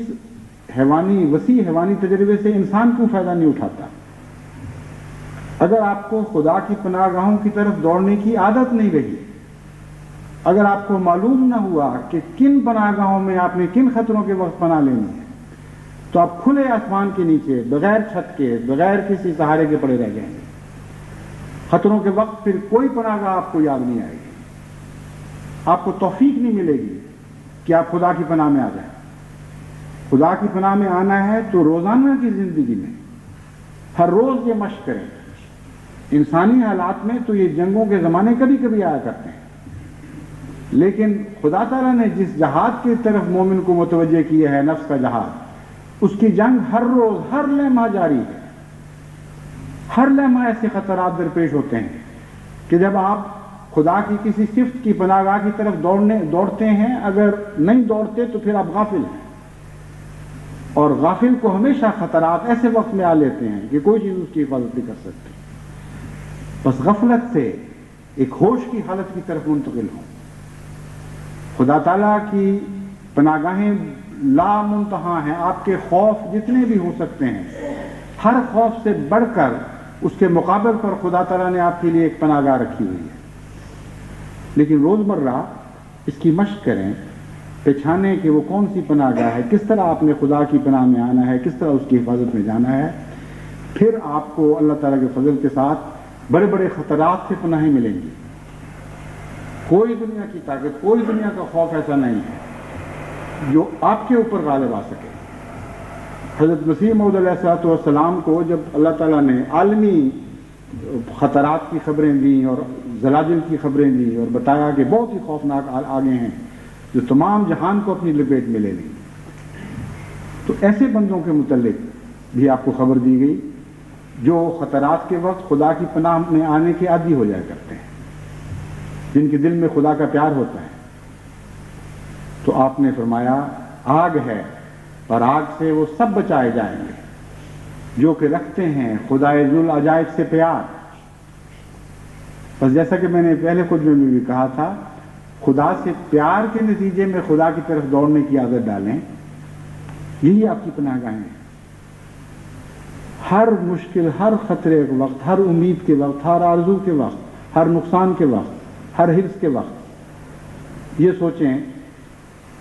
وسیع حیوانی تجربے سے انسان کیوں فائدہ نہیں اٹھاتا؟ اگر آپ کو خدا کی پناہ گاہوں کی طرف دوڑنے کی عادت نہیں رہی, اگر آپ کو معلوم نہ ہوا کہ کن پناہ گاہوں میں آپ نے کن خطروں کے وقت پناہ لینی ہے, تو آپ کھلے آسمان کے نیچے بغیر چھت کے بغیر کسی سہارے کے پڑے رہ جائیں گے. خطروں کے وقت پھر کوئی پناہ گاہ آپ کو یاد نہیں آئے گی, آپ کو توفیق نہیں ملے گی کہ آپ خدا کی پناہ میں آ جائیں. خدا کی پناہ میں آنا ہے تو روزانہ کی زندگی میں ہر روز یہ مشق کریں. انسانی حالات میں تو یہ جنگوں کے زمانے کبھی کبھی آیا کرتے ہیں, لیکن خدا تعالیٰ نے جس جہاد کی طرف مومن کو متوجہ کیا ہے, نفس کا جہاد, اس کی جنگ ہر روز ہر لمحہ جاری ہے. ہر لمحہ ایسے خطرات درپیش ہوتے ہیں کہ جب آپ خدا کی کسی صفت کی پناہ گاہ کی طرف دوڑتے ہیں, اگر نہیں دوڑتے تو پھر آپ غافل ہیں, اور غافل کو ہمیشہ خطرات ایسے وقت میں آ لیتے ہیں کہ کوئی چیز اس کی حفاظت نہیں کر سکتی. بس غفلت سے ایک ہوش کی حالت کی طرف منتقل ہوں. خدا تعالیٰ کی پناہ گاہیں لا منتہا ہیں. آپ کے خوف جتنے بھی ہو سکتے ہیں, ہر خوف سے بڑھ کر اس کے مقابل پر خدا تعالیٰ نے آپ کے لیے ایک پناہ گاہ رکھی ہوئی ہے. لیکن روزمرہ اس کی مشق کریں, پہچانے کہ وہ کون سی پناہ گاہ ہے, کس طرح آپ نے خدا کی پناہ میں آنا ہے, کس طرح اس کی حفاظت میں جانا ہے. پھر آپ کو اللہ تعالیٰ کے فضل کے ساتھ بڑے بڑے خطرات سے پناہیں ملیں گی. کوئی دنیا کی طاقت, کوئی دنیا کا خوف ایسا نہیں ہے جو آپ کے اوپر غالب آ سکے. حضرت مسیح موعود علیہ السلام کو جب اللہ تعالیٰ نے عالمی خطرات کی خبریں دیں اور زلازل کی خبریں دیں اور بتایا کہ بہت ہی خوفناک آگے ہیں جو تمام جہان کو اپنی لپیٹ میں لے لیں, تو ایسے بندوں کے متعلق بھی آپ کو خبر دی گئی جو خطرات کے وقت خدا کی پناہ میں آنے کے عادی ہو جایا کرتے ہیں, جن کے دل میں خدا کا پیار ہوتا ہے. تو آپ نے فرمایا آگ ہے اور آگ سے وہ سب بچائے جائیں گے جو کہ رکھتے ہیں خدائے ذوالعجائب سے پیار. بس جیسا کہ میں نے پہلے خود میں بھی کہا تھا, خدا سے پیار کے نتیجے میں خدا کی طرف دوڑنے کی عادت ڈالیں, یہی آپ کی پناہ گاہیں ہیں. ہر مشکل, ہر خطرے کے وقت, ہر امید کے وقت, ہر آرزو کے وقت, ہر نقصان کے وقت, ہر حرص کے وقت یہ سوچیں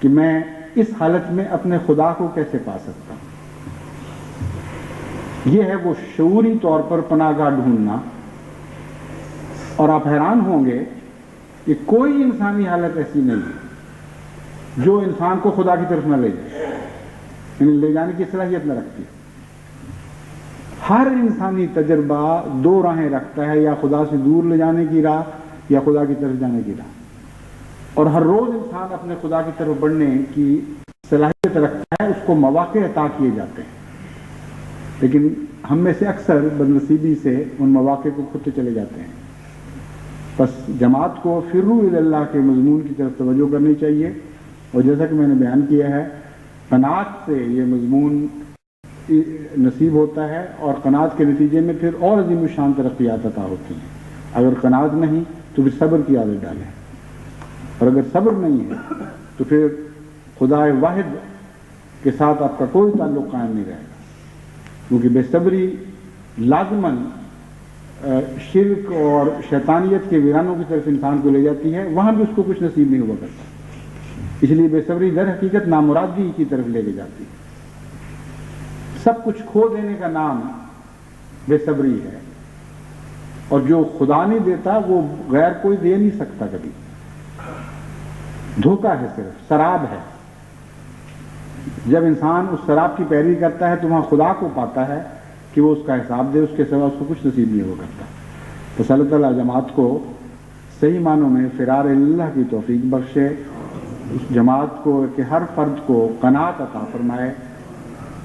کہ میں اس حالت میں اپنے خدا کو کیسے پا سکتا ہوں. یہ ہے وہ شعوری طور پر پناہ گاہ ڈھونڈنا. اور آپ حیران ہوں گے کہ کوئی انسانی حالت ایسی نہیں ہے جو انسان کو خدا کی طرف نہ لے جائے, یعنی لے جانے کی صلاحیت نہ رکھتی. ہر انسانی تجربہ دو راہیں رکھتا ہے, یا خدا سے دور لے جانے کی راہ یا خدا کی طرف جانے کی راہ. اور ہر روز انسان اپنے خدا کی طرف بڑھنے کی صلاحیت رکھتا ہے, اس کو مواقع عطا کیے جاتے ہیں, لیکن ہم میں سے اکثر بدنصیبی سے ان مواقع کو کھوتے چلے جاتے ہیں. بس جماعت کو فروا الی اللہ کے مضمون کی طرف توجہ کرنی چاہیے, اور جیسا کہ میں نے بیان کیا ہے, قناعت سے یہ مضمون نصیب ہوتا ہے, اور قناعت کے نتیجے میں پھر اور عظیم الشان ترقیات عطا ہوتی ہیں. اگر قناعت نہیں تو پھر صبر کی عادت ڈالیں, اور اگر صبر نہیں ہے تو پھر خدا واحد کے ساتھ آپ کا کوئی تعلق قائم نہیں رہے گا, کیونکہ بے صبری لازماً شرک اور شیطانیت کے ویرانوں کی طرف انسان کو لے جاتی ہے, وہاں بھی اس کو کچھ نصیب نہیں ہوا کرتا. اس لیے بے صبری در حقیقت نامرادی کی طرف لے کے جاتی ہے. سب کچھ کھو دینے کا نام بے صبری ہے, اور جو خدا نہیں دیتا وہ غیر کوئی دے نہیں سکتا کبھی. دھوکہ ہے، صرف سراب ہے. جب انسان اس سراب کی پیروی کرتا ہے تو وہاں خدا کو پاتا ہے کہ وہ اس کا حساب دے، اس کے سوا اس کو کچھ نصیب نہیں ہو کرتا. تو اللہ تعالیٰ جماعت کو صحیح معنوں میں فرار اللہ کی توفیق بخشے، اس جماعت کو کہ ہر فرد کو قناعت عطا فرمائے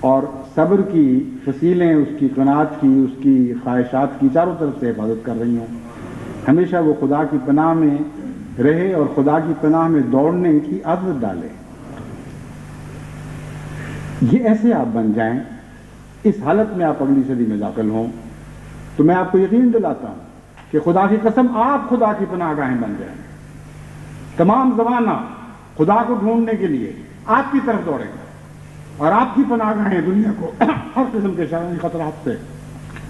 اور صبر کی فصیلیں اس کی قناعت کی، اس کی خواہشات کی چاروں طرف سے حفاظت کر رہی ہوں. ہمیشہ وہ خدا کی پناہ میں رہے اور خدا کی پناہ میں دوڑنے کی عادت ڈالے. یہ ایسے آپ بن جائیں، اس حالت میں آپ اگلی صدی میں داخل ہوں تو میں آپ کو یقین دلاتا ہوں کہ خدا کی قسم آپ خدا کی پناہ گاہیں بن جائیں. تمام زمانہ خدا کو ڈھونڈنے کے لیے آپ کی طرف دوڑیں گے اور آپ کی پناہ گاہیں دنیا کو ہر قسم کے شرعی خطرات سے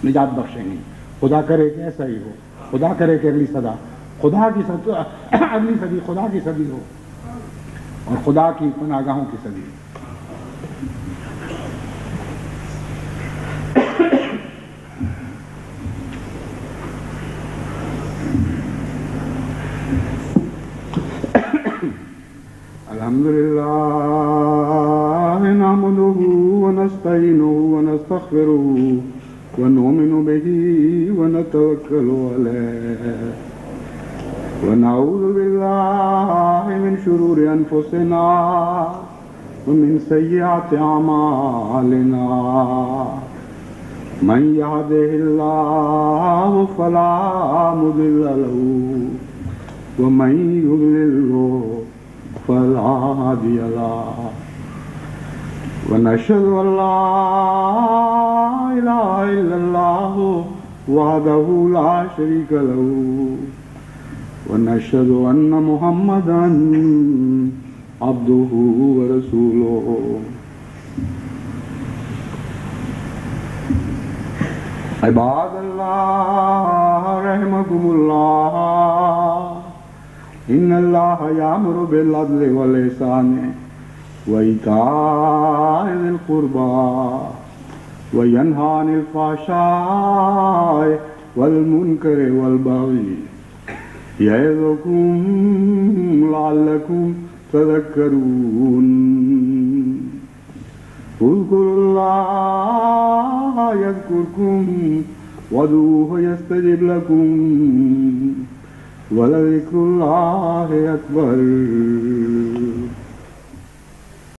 نجات بخشیں گی. خدا کرے کہ ایسا ہی ہو. خدا کرے کہ اگلی صدی خدا کی صدی ہو اور خدا کی پناہ گاہوں کی صدی. الحمدللہ نحمدہ ونستعینہ ونستغفرہ ونؤمن بہ ونتوکل علیہ ونعوذ باللہ من شرور انفسنا ومن سیئات اعمالنا من یہدہ اللہ فلا مضل لہ ومن یضلل فلا هادي له ونشهد أن لا إله إلا الله وحده لا شريك له ونشهد أن محمدا عبده ورسوله. عباد الله رحمكم الله ان اللہ یامر بالعدل والإحسان وإیتاء ذی القربى وینہی عن الفحشاء والمنکر والبغی یعظکم لعلکم تذکرون. اذکروا اللہ یذکرکم وادعوہ یستجب لکم وَلَذِكْرُ اللَّهِ أَكْبَرُ.